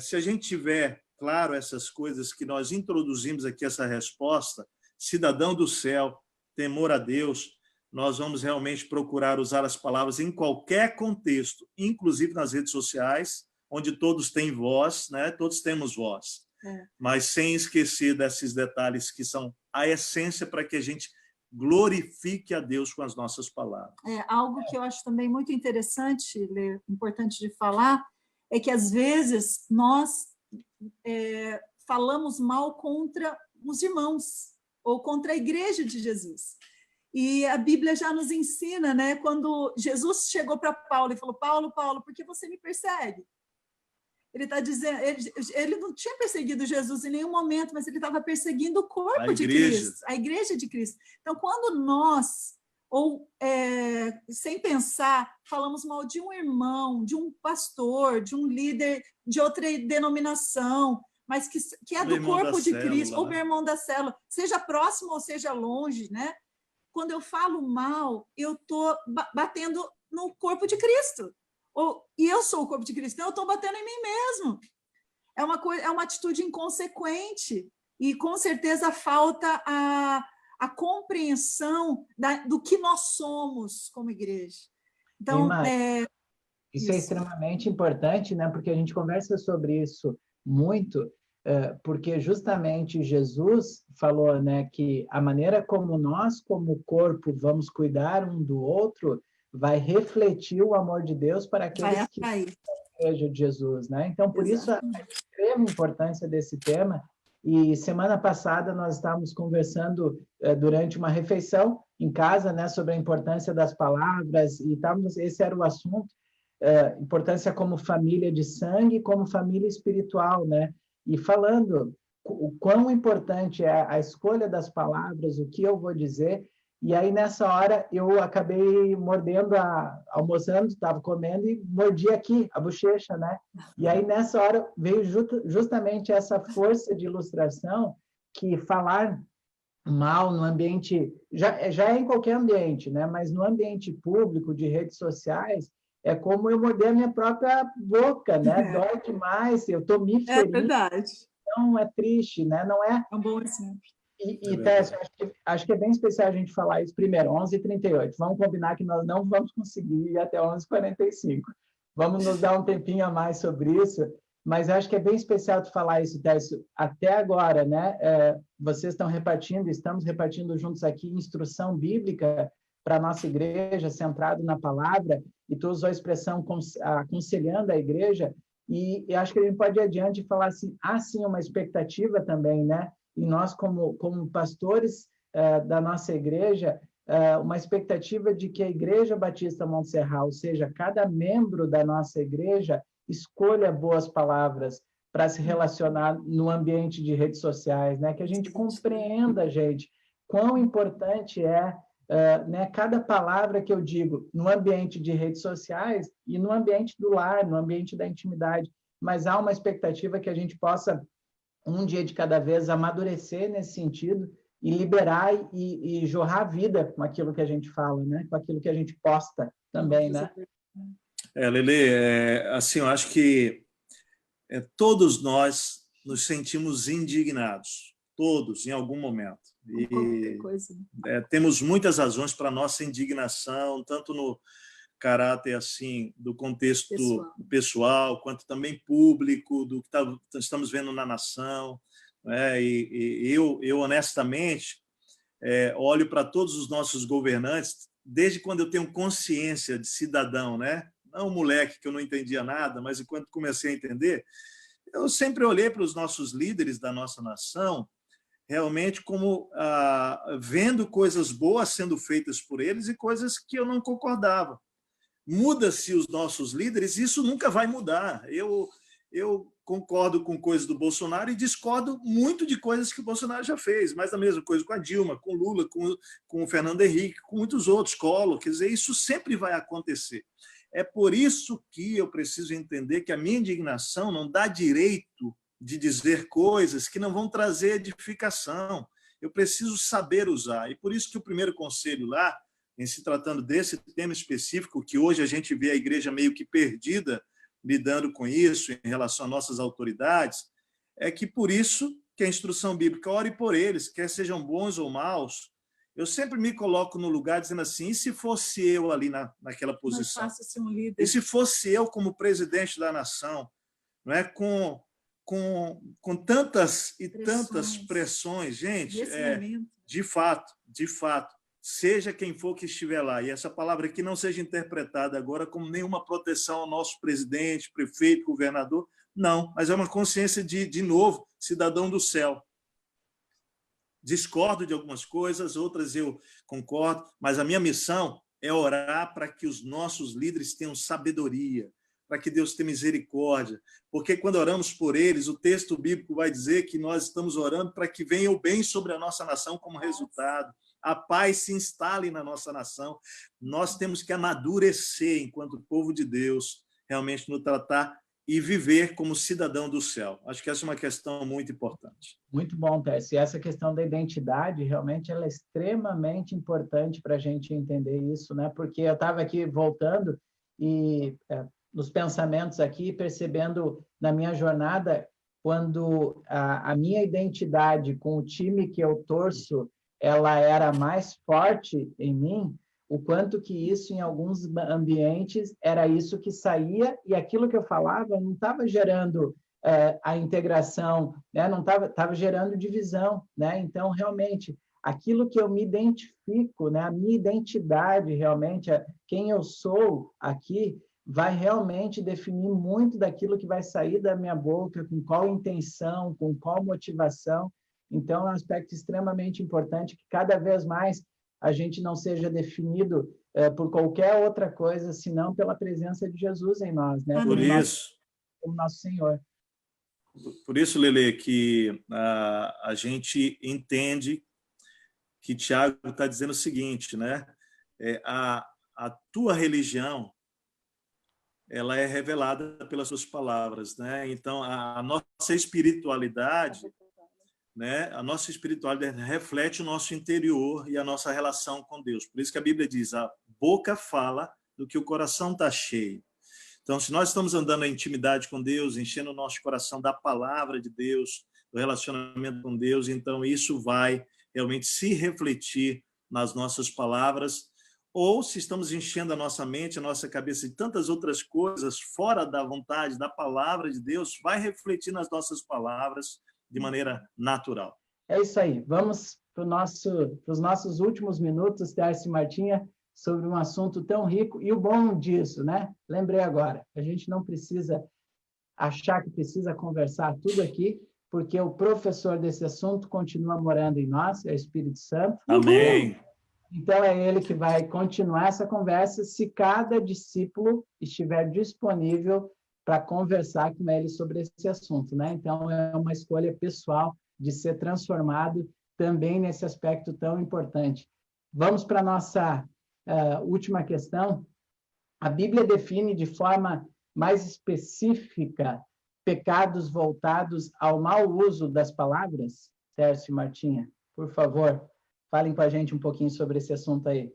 se a gente tiver claro essas coisas que nós introduzimos aqui, essa resposta, cidadão do céu, temor a Deus, nós vamos realmente procurar usar as palavras em qualquer contexto, inclusive nas redes sociais, onde todos têm voz, né? Todos temos voz, mas sem esquecer desses detalhes que são a essência para que a gente glorifique a Deus com as nossas palavras. Algo que eu acho também muito interessante, Lê, importante de falar, é que às vezes nós falamos mal contra os irmãos ou contra a igreja de Jesus. E a Bíblia já nos ensina, né? Quando Jesus chegou para Paulo e falou: Paulo, Paulo, por que você me persegue? Ele está dizendo, ele não tinha perseguido Jesus em nenhum momento, mas ele estava perseguindo o corpo de Cristo, a igreja de Cristo. Então, quando nós, sem pensar, falamos mal de um irmão, de um pastor, de um líder de outra denominação, mas que é do corpo de Cristo, ou meu irmão da célula, seja próximo ou seja longe, né? Quando eu falo mal, eu estou batendo no corpo de Cristo. E eu sou o corpo de Cristo, então eu estou batendo em mim mesmo. É uma atitude inconsequente. E, com certeza, falta a compreensão do que nós somos como igreja. Então, isso é extremamente importante, né? Porque a gente conversa sobre isso muito, porque justamente Jesus falou, né, que a maneira como nós, como corpo, vamos cuidar um do outro vai refletir o amor de Deus para aqueles que são a igreja de Jesus, né? Então, por isso, a extrema importância desse tema. E semana passada nós estávamos conversando durante uma refeição em casa, né, sobre a importância das palavras, e esse era o assunto, importância como família de sangue, como família espiritual, né? E falando o quão importante é a escolha das palavras, o que eu vou dizer. E aí, nessa hora, eu acabei mordendo, almoçando, estava comendo e mordi aqui a bochecha, né? E aí, nessa hora, veio justamente essa força de ilustração que falar mal no ambiente, já é em qualquer ambiente, né? Mas no ambiente público, de redes sociais, é como eu morder a minha própria boca, né? Dói demais, eu estou me ferindo. É verdade. Então, é triste, né? Não é... É um bom exemplo. Tércio, acho que é bem especial a gente falar isso primeiro, 11h38. Vamos combinar que nós não vamos conseguir ir até 11h45. Vamos nos dar um tempinho a mais sobre isso, mas acho que é bem especial tu falar isso, Tércio. Até agora, né? Vocês estamos repartindo juntos aqui instrução bíblica para a nossa igreja, centrado na palavra, e tu usou a expressão aconselhando a igreja, e acho que a gente pode ir adiante e falar assim, há sim uma expectativa também, né? E nós, como pastores da nossa igreja, uma expectativa de que a Igreja Batista Monte Serral, ou seja, cada membro da nossa igreja, escolha boas palavras para se relacionar no ambiente de redes sociais, né? Que a gente compreenda, gente, quão importante é né, cada palavra que eu digo no ambiente de redes sociais e no ambiente do lar, no ambiente da intimidade. Mas há uma expectativa que a gente possa um dia de cada vez, amadurecer nesse sentido e liberar e jorrar vida com aquilo que a gente fala, né? Com aquilo que a gente posta também, né? Lelê, assim, eu acho que todos nós nos sentimos indignados, todos, em algum momento. E temos muitas razões para a nossa indignação, tanto no caráter assim do contexto pessoal quanto também público, do que estamos vendo na nação, né? E eu honestamente olho para todos os nossos governantes desde quando eu tenho consciência de cidadão, né? Não um moleque que eu não entendia nada, mas enquanto comecei a entender, eu sempre olhei para os nossos líderes da nossa nação realmente como vendo coisas boas sendo feitas por eles e coisas que eu não concordava. Muda-se os nossos líderes, isso nunca vai mudar. Eu concordo com coisas do Bolsonaro e discordo muito de coisas que o Bolsonaro já fez, mas a mesma coisa com a Dilma, com o Lula, com o Fernando Henrique, com muitos outros, Collor, quer dizer, isso sempre vai acontecer. É por isso que eu preciso entender que a minha indignação não dá direito de dizer coisas que não vão trazer edificação. Eu preciso saber usar. E por isso que o primeiro conselho lá, em se tratando desse tema específico, que hoje a gente vê a igreja meio que perdida lidando com isso em relação às nossas autoridades, é que por isso que a instrução bíblica ore por eles, quer sejam bons ou maus. Eu sempre me coloco no lugar dizendo assim, e se fosse eu ali naquela posição? Não faça ser um líder. E se fosse eu como presidente da nação, não é? Com tantas e tantas pressões, gente, de fato, seja quem for que estiver lá, e essa palavra aqui não seja interpretada agora como nenhuma proteção ao nosso presidente, prefeito, governador, não, mas é uma consciência de novo, cidadão do céu, discordo de algumas coisas, outras eu concordo, mas a minha missão é orar para que os nossos líderes tenham sabedoria, para que Deus tenha misericórdia, porque quando oramos por eles, o texto bíblico vai dizer que nós estamos orando para que venha o bem sobre a nossa nação como resultado, a paz se instale na nossa nação. Nós temos que amadurecer enquanto povo de Deus, realmente nos tratar e viver como cidadão do céu. Acho que essa é uma questão muito importante. Muito bom, Tércio. E essa questão da identidade, realmente, ela é extremamente importante para a gente entender isso, né? Porque eu estava aqui voltando e nos pensamentos aqui, percebendo na minha jornada, quando a minha identidade com o time que eu torço, ela era mais forte em mim, o quanto que isso, em alguns ambientes, era isso que saía, e aquilo que eu falava não estava gerando a integração, né? Não estava gerando divisão, né? Então, realmente, aquilo que eu me identifico, né? A minha identidade, realmente, quem eu sou aqui, vai realmente definir muito daquilo que vai sair da minha boca, com qual intenção, com qual motivação. Então, é um aspecto extremamente importante que cada vez mais a gente não seja definido por qualquer outra coisa, senão pela presença de Jesus em nós, né? Como nosso Senhor. Por isso, Lelê, que a gente entende que Tiago está dizendo o seguinte, né? A tua religião, ela é revelada pelas suas palavras, né? Então, a nossa espiritualidade, né? A nossa espiritualidade reflete o nosso interior e a nossa relação com Deus. Por isso que a Bíblia diz, a boca fala do que o coração está cheio. Então, se nós estamos andando na intimidade com Deus, enchendo o nosso coração da palavra de Deus, do relacionamento com Deus, então isso vai realmente se refletir nas nossas palavras, ou se estamos enchendo a nossa mente, a nossa cabeça de tantas outras coisas fora da vontade, da palavra de Deus, vai refletir nas nossas palavras de maneira natural. É isso aí. Vamos para os nossos últimos minutos, Tércio e Martinha, sobre um assunto tão rico. E o bom disso, né? Lembrei agora, a gente não precisa achar que precisa conversar tudo aqui, porque o professor desse assunto continua morando em nós, é o Espírito Santo. Amém. Então, é ele que vai continuar essa conversa, se cada discípulo estiver disponível para conversar com ele sobre esse assunto, né? Então, é uma escolha pessoal de ser transformado também nesse aspecto tão importante. Vamos para a nossa última questão. A Bíblia define de forma mais específica pecados voltados ao mau uso das palavras? Tércio e Martinha, por favor, falem com a gente um pouquinho sobre esse assunto aí.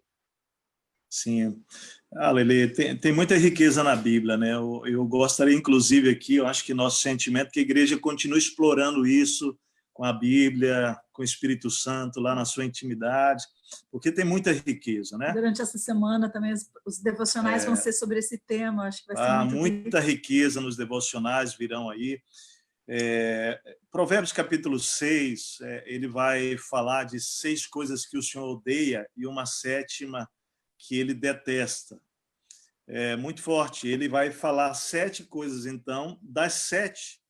Sim. Lelê, tem muita riqueza na Bíblia, né? Eu gostaria, inclusive, aqui, eu acho que nosso sentimento é que a igreja continue explorando isso com a Bíblia, com o Espírito Santo, lá na sua intimidade, porque tem muita riqueza, né? Durante essa semana também os devocionais vão ser sobre esse tema, acho que vai ser muita riqueza nos devocionais virão aí. Provérbios capítulo 6, ele vai falar de 6 coisas que o Senhor odeia e uma 7ª que ele detesta. É muito forte. Ele vai falar 7 coisas, então, das 7,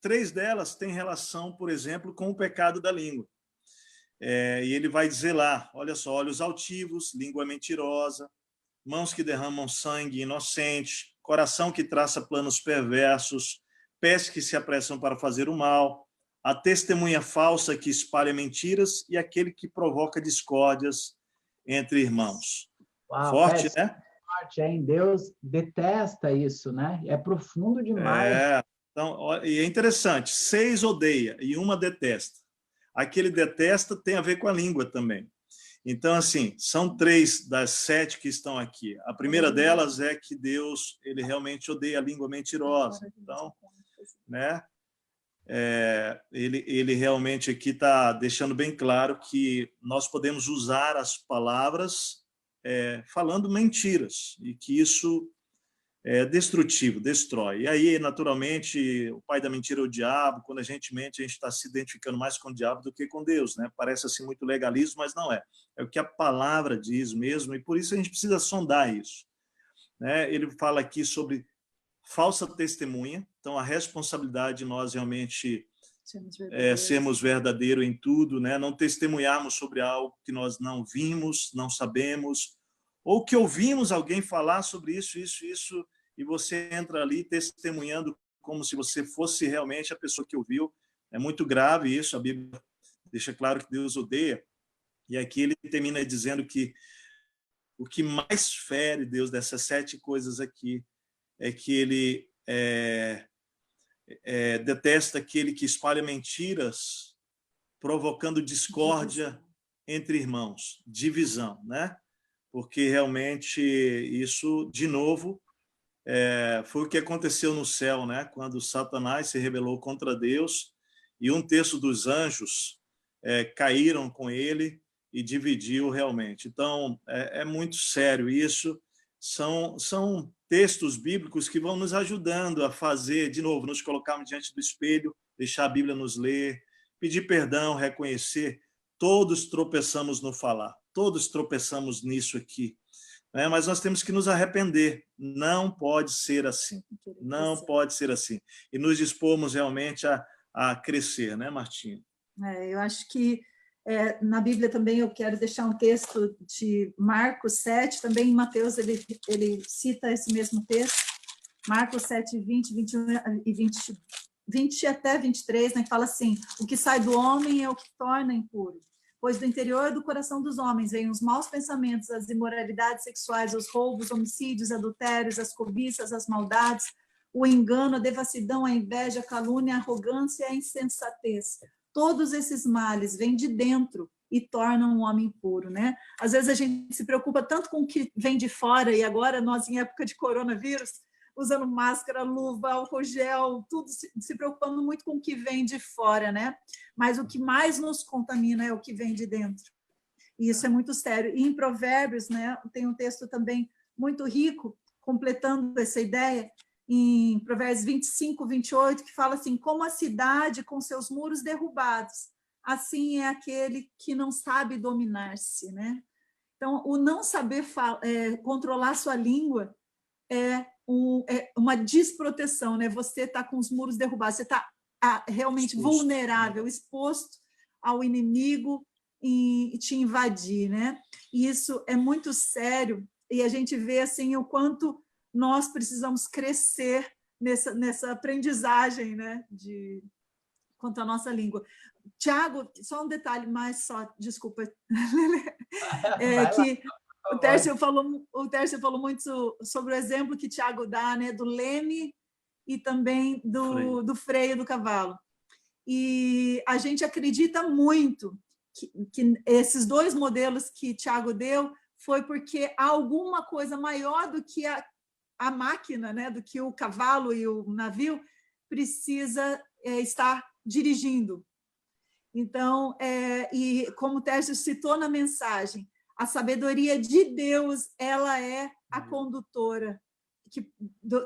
3 delas têm relação, por exemplo, com o pecado da língua. E ele vai dizer lá, olha só, olhos altivos, língua mentirosa, mãos que derramam sangue inocente, coração que traça planos perversos, pés que se apressam para fazer o mal, a testemunha falsa que espalha mentiras e aquele que provoca discórdias entre irmãos. Uau, forte, né? Forte, hein? Deus detesta isso, né? É profundo demais. Então, e é interessante, 6 odeia e uma detesta. Aquele detesta tem a ver com a língua também. Então, assim, são 3 das 7 que estão aqui. A primeira delas é que Deus, ele realmente odeia a língua mentirosa. Então, né? Ele realmente aqui está deixando bem claro que nós podemos usar as palavras falando mentiras e que isso é destrutivo, destrói. E aí, naturalmente, o pai da mentira é o diabo. Quando a gente mente, a gente está se identificando mais com o diabo do que com Deus, né? Parece assim muito legalismo, mas não é. É o que a palavra diz mesmo, e por isso a gente precisa sondar isso, né? Ele fala aqui sobre falsa testemunha, então a responsabilidade de nós realmente sermos verdadeiros em tudo, né? Não testemunharmos sobre algo que nós não vimos, não sabemos, ou que ouvimos alguém falar sobre isso, e você entra ali testemunhando como se você fosse realmente a pessoa que ouviu. É muito grave isso, a Bíblia deixa claro que Deus odeia. E aqui ele termina dizendo que o que mais fere Deus dessas 7 coisas aqui é que ele detesta aquele que espalha mentiras, provocando discórdia entre irmãos, divisão, né? Porque realmente isso, de novo, foi o que aconteceu no céu, né? Quando Satanás se rebelou contra Deus e 1/3 dos anjos caíram com ele e dividiu realmente. Então, é muito sério isso. São textos bíblicos que vão nos ajudando a fazer, de novo, nos colocarmos diante do espelho, deixar a Bíblia nos ler, pedir perdão, reconhecer. Todos tropeçamos no falar, todos tropeçamos nisso aqui. Mas nós temos que nos arrepender. Não pode ser assim. Não pode ser assim. E nos dispormos realmente a crescer, né, Martinha? Eu acho que na Bíblia também eu quero deixar um texto de Marcos 7, também em Mateus ele cita esse mesmo texto, Marcos 7, 20, 21 e 20 até 23, né, que fala assim: o que sai do homem é o que torna impuro, pois do interior do coração dos homens vêm os maus pensamentos, as imoralidades sexuais, os roubos, homicídios, adultérios, as cobiças, as maldades, o engano, a devassidão, a inveja, a calúnia, a arrogância e a insensatez. Todos esses males vêm de dentro e tornam o homem impuro, né? Às vezes a gente se preocupa tanto com o que vem de fora, e agora nós, em época de coronavírus, usando máscara, luva, álcool gel, tudo se preocupando muito com o que vem de fora, né? Mas o que mais nos contamina é o que vem de dentro. E isso é muito sério. E em Provérbios, né, tem um texto também muito rico, completando essa ideia, em Provérbios 25, 28, que fala assim: como a cidade com seus muros derrubados, assim é aquele que não sabe dominar-se, né? Então, o não saber controlar sua língua é uma desproteção, né? Você está com os muros derrubados, você está realmente vulnerável, exposto ao inimigo e te invadir, né? E isso é muito sério, e a gente vê assim o quanto nós precisamos crescer nessa aprendizagem, né, quanto à nossa língua. Tiago, só um detalhe mais, desculpa, que o Tércio falou muito sobre o exemplo que Tiago dá, né, do leme e também do freio do cavalo. E a gente acredita muito que esses 2 modelos que Tiago deu foi porque há alguma coisa maior do que a máquina, né, do que o cavalo e o navio precisa estar dirigindo. Então, e como o Tércio citou na mensagem, a sabedoria de Deus, ela é a condutora,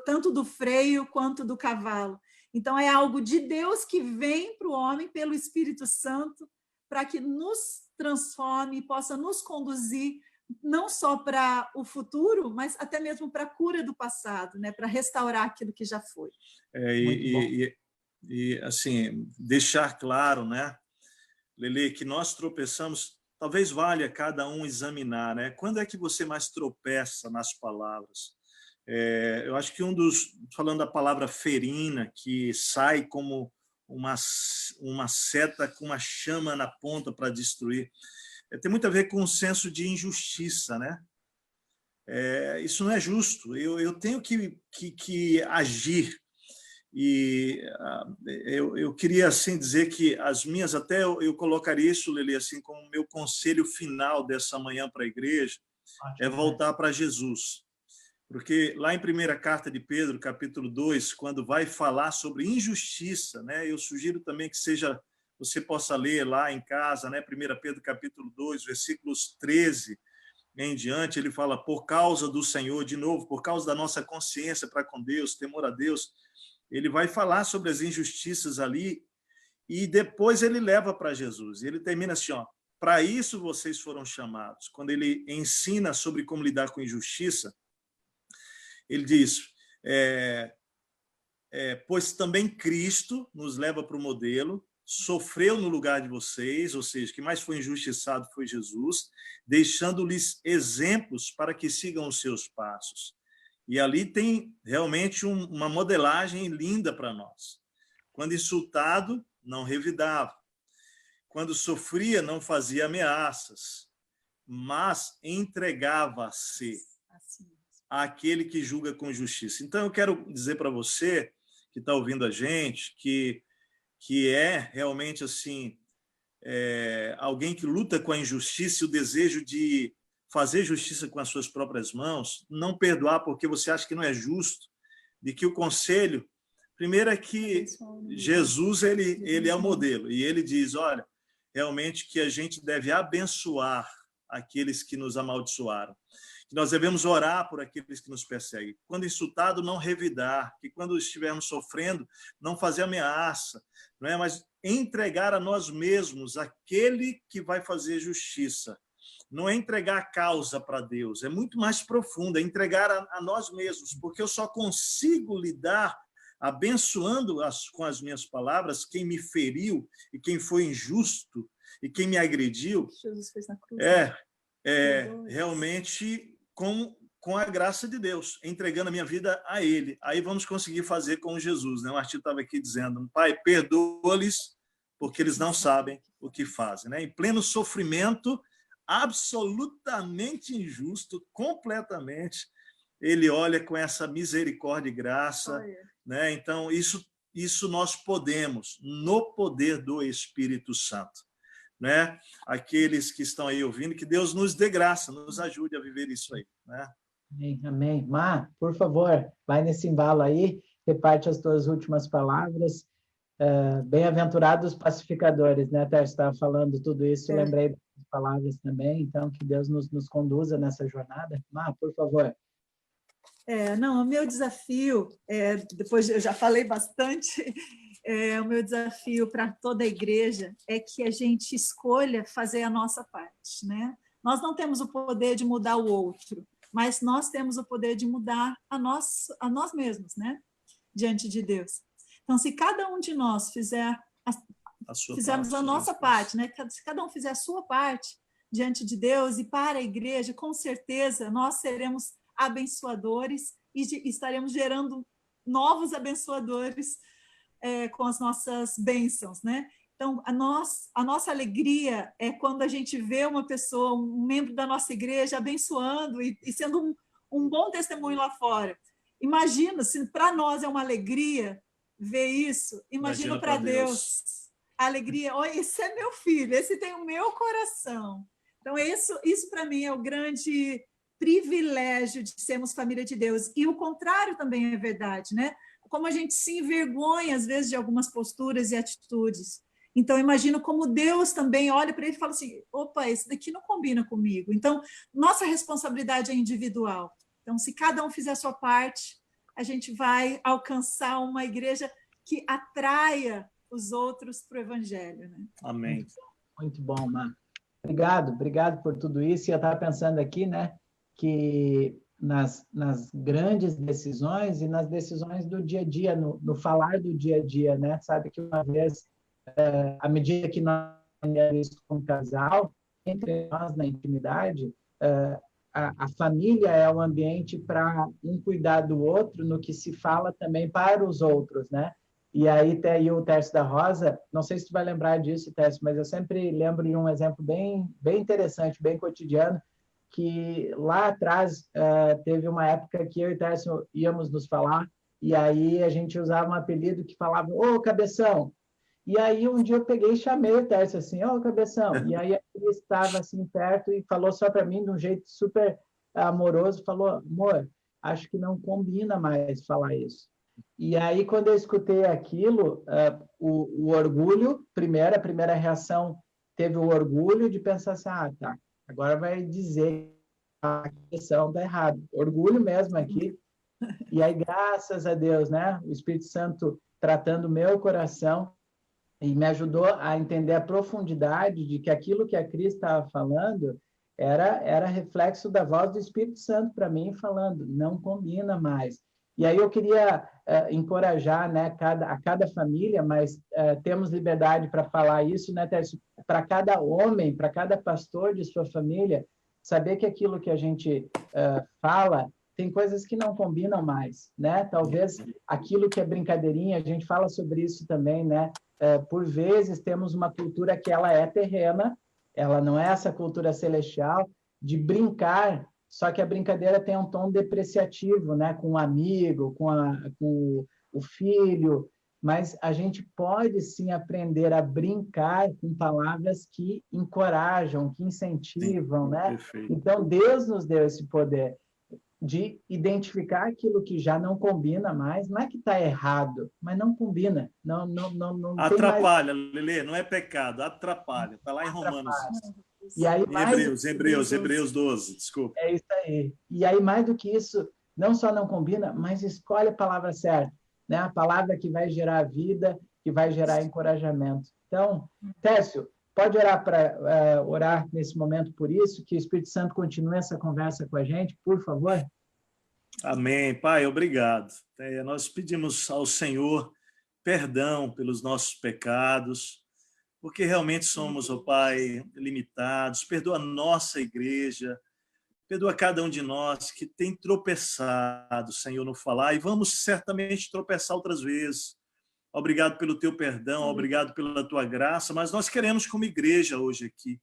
tanto do freio quanto do cavalo. Então, é algo de Deus que vem para o homem pelo Espírito Santo, para que nos transforme e possa nos conduzir não só para o futuro, mas até mesmo para a cura do passado, né? Para restaurar aquilo que já foi. E assim, deixar claro, né, Lelê, que nós tropeçamos, talvez valha cada um examinar, né? Quando é que você mais tropeça nas palavras? Eu acho que falando da palavra ferina, que sai como uma seta com uma chama na ponta para destruir, tem muito a ver com um senso de injustiça, né? Isso não é justo. Eu tenho que agir. E eu queria assim dizer que as minhas, até eu colocaria isso, Lelê, assim como meu conselho final dessa manhã para a igreja, é voltar para Jesus. Porque lá em 1ª carta de Pedro, capítulo 2, quando vai falar sobre injustiça, né? Eu sugiro também que você possa ler lá em casa, né? 1 Pedro capítulo 2, versículos 13 em diante, ele fala: por causa do Senhor, de novo, por causa da nossa consciência para com Deus, temor a Deus, ele vai falar sobre as injustiças ali e depois ele leva para Jesus. E ele termina assim, ó: para isso vocês foram chamados. Quando ele ensina sobre como lidar com injustiça, ele diz, pois também Cristo nos leva para o modelo, sofreu no lugar de vocês, ou seja, quem mais foi injustiçado foi Jesus, deixando-lhes exemplos para que sigam os seus passos. E ali tem realmente uma modelagem linda para nós. Quando insultado, não revidava. Quando sofria, não fazia ameaças, mas entregava-se àquele que julga com justiça. Então, eu quero dizer para você, que está ouvindo a gente, que é realmente assim, alguém que luta com a injustiça e o desejo de fazer justiça com as suas próprias mãos, não perdoar porque você acha que não é justo, de que o conselho, primeiro é que Jesus ele é o modelo, e ele diz, olha, realmente que a gente deve abençoar aqueles que nos amaldiçoaram, que nós devemos orar por aqueles que nos perseguem. Quando insultado, não revidar, que quando estivermos sofrendo, não fazer ameaça, não é? Mas entregar a nós mesmos aquele que vai fazer justiça. Não é entregar a causa para Deus, é muito mais profundo, é entregar a nós mesmos, porque eu só consigo lidar abençoando com as minhas palavras quem me feriu e quem foi injusto e quem me agrediu. Jesus fez na cruz. Realmente com a graça de Deus, entregando a minha vida a Ele. Aí vamos conseguir fazer com Jesus, né? O Martinho estava aqui dizendo, Pai, perdoa-lhes, porque eles não sabem o que fazem, né? Em pleno sofrimento, absolutamente injusto, completamente, Ele olha com essa misericórdia e graça, né? Então, isso nós podemos, no poder do Espírito Santo, né? Aqueles que estão aí ouvindo, que Deus nos dê graça, nos ajude a viver isso aí, né? Amém, amém. Má, por favor, vai nesse embalo aí, reparte as tuas últimas palavras. Bem-aventurados pacificadores, né, Tércio? Estava falando tudo isso, lembrei das palavras também, então que Deus nos conduza nessa jornada. Má, por favor. Não, o meu desafio, depois eu já falei bastante, o meu desafio para toda a igreja é que a gente escolha fazer a nossa parte, né? Nós não temos o poder de mudar o outro, mas nós temos o poder de mudar a nós mesmos, né? Diante de Deus. Então, se cada um de nós fizermos a nossa parte, né? Se cada um fizer a sua parte diante de Deus e para a igreja, com certeza nós seremos abençoadores e estaremos gerando novos abençoadores com as nossas bênçãos, né? Então, a nossa alegria é quando a gente vê uma pessoa, um membro da nossa igreja abençoando e sendo um bom testemunho lá fora. Imagina, se para nós é uma alegria ver isso, imagina para Deus. A alegria, olha, esse é meu filho, esse tem o meu coração. Então, isso para mim é o grande privilégio de sermos família de Deus. E o contrário também é verdade, né? Como a gente se envergonha, às vezes, de algumas posturas e atitudes. Então, imagino como Deus também olha para ele e fala assim, opa, esse daqui não combina comigo. Então, nossa responsabilidade é individual. Então, se cada um fizer a sua parte, a gente vai alcançar uma igreja que atraia os outros para o Evangelho, né? Amém. Muito bom, Má. Obrigado por tudo isso. E eu estava pensando aqui, né, que nas grandes decisões e nas decisões do dia a dia, no falar do dia a dia, né? Sabe que uma vez, à medida que nós aprendemos isso como casal, entre nós na intimidade, a família é o ambiente para um cuidar do outro no que se fala também para os outros, né? E aí tem aí o Tércio da Rosa, não sei se tu vai lembrar disso, Tércio, mas eu sempre lembro de um exemplo bem interessante, bem cotidiano, que lá atrás teve uma época que eu e o Tércio íamos nos falar, e aí a gente usava um apelido que falava, ô, Cabeção! E aí um dia eu peguei e chamei o Tércio assim, ô, Cabeção! E aí ele estava assim perto e falou só para mim de um jeito super amoroso, falou, amor, acho que não combina mais falar isso. E aí, quando eu escutei aquilo, o orgulho, a primeira reação teve o orgulho de pensar assim, tá, agora vai dizer que a questão está errada. Orgulho mesmo aqui. E aí, graças a Deus, né, o Espírito Santo tratando o meu coração e me ajudou a entender a profundidade de que aquilo que a Cris estava falando era reflexo da voz do Espírito Santo para mim, falando, não combina mais. E aí eu queria encorajar, né, a cada família, mas temos liberdade para falar isso, né, Tércio? Para cada homem, para cada pastor de sua família, saber que aquilo que a gente fala tem coisas que não combinam mais, né? Talvez aquilo que é brincadeirinha, a gente fala sobre isso também, né? Por vezes temos uma cultura que ela é terrena, ela não é essa cultura celestial, de brincar, só que a brincadeira tem um tom depreciativo, né? Com o amigo, com o filho, mas a gente pode sim aprender a brincar com palavras que encorajam, que incentivam, né? Perfeito. Então, Deus nos deu esse poder de identificar aquilo que já não combina mais, não é que está errado, mas não combina, não atrapalha, mais... Lelê, não é pecado, atrapalha, está lá em Romanos. E aí, Hebreus 12, desculpa. É isso aí. E aí, mais do que isso, não só não combina, mas escolhe a palavra certa, né? A palavra que vai gerar vida, que vai gerar encorajamento. Então, Tércio, pode orar nesse momento por isso, que o Espírito Santo continue essa conversa com a gente, por favor? Amém. Pai, obrigado. Nós pedimos ao Senhor perdão pelos nossos pecados, porque realmente somos, ó Pai, limitados. Perdoa a nossa igreja, perdoa cada um de nós que tem tropeçado, Senhor, no falar, e vamos certamente tropeçar outras vezes. Obrigado pelo teu perdão, obrigado pela tua graça, mas nós queremos, como igreja hoje aqui,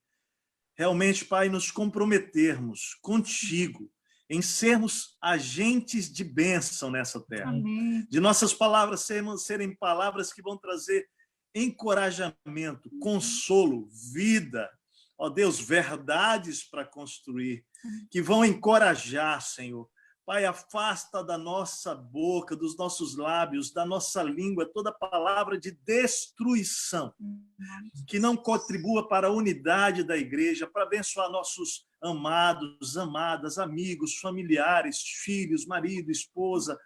realmente, Pai, nos comprometermos contigo em sermos agentes de bênção nessa terra. Amém. De nossas palavras serem palavras que vão trazer encorajamento, consolo, vida, ó Deus, verdades para construir, que vão encorajar, Senhor. Pai, afasta da nossa boca, dos nossos lábios, da nossa língua, toda palavra de destruição, que não contribua para a unidade da igreja, para abençoar nossos amados, amadas, amigos, familiares, filhos, marido, esposa,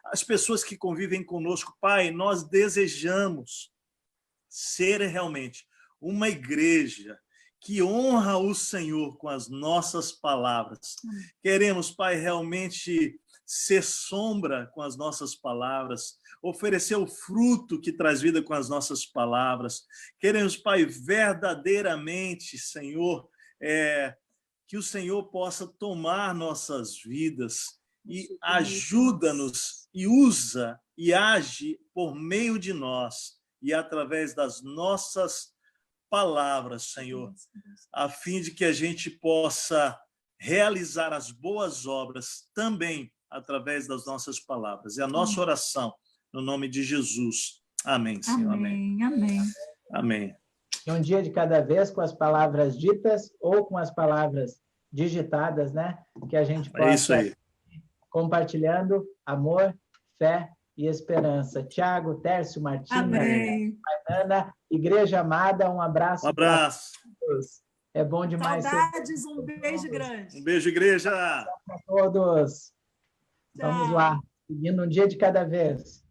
as pessoas que convivem conosco. Pai, nós desejamos ser realmente uma igreja que honra o Senhor com as nossas palavras. Queremos, Pai, realmente ser sombra com as nossas palavras, oferecer o fruto que traz vida com as nossas palavras. Queremos, Pai, verdadeiramente, Senhor, que o Senhor possa tomar nossas vidas e ajuda-nos e usa e age por meio de nós e através das nossas palavras, Senhor, a fim de que a gente possa realizar as boas obras também através das nossas palavras. É a nossa oração, no nome de Jesus. Amém, Senhor. Amém, amém. Amém. E um dia de cada vez, com as palavras ditas ou com as palavras digitadas, né? Que a gente possa compartilhando amor, fé e esperança. Tiago, Tércio, Martina, Ana, Igreja Amada, um abraço. Um abraço. É bom demais. Saudades, um beijo grande. Um beijo, igreja. Para todos. Tchau. Vamos lá, seguindo um dia de cada vez.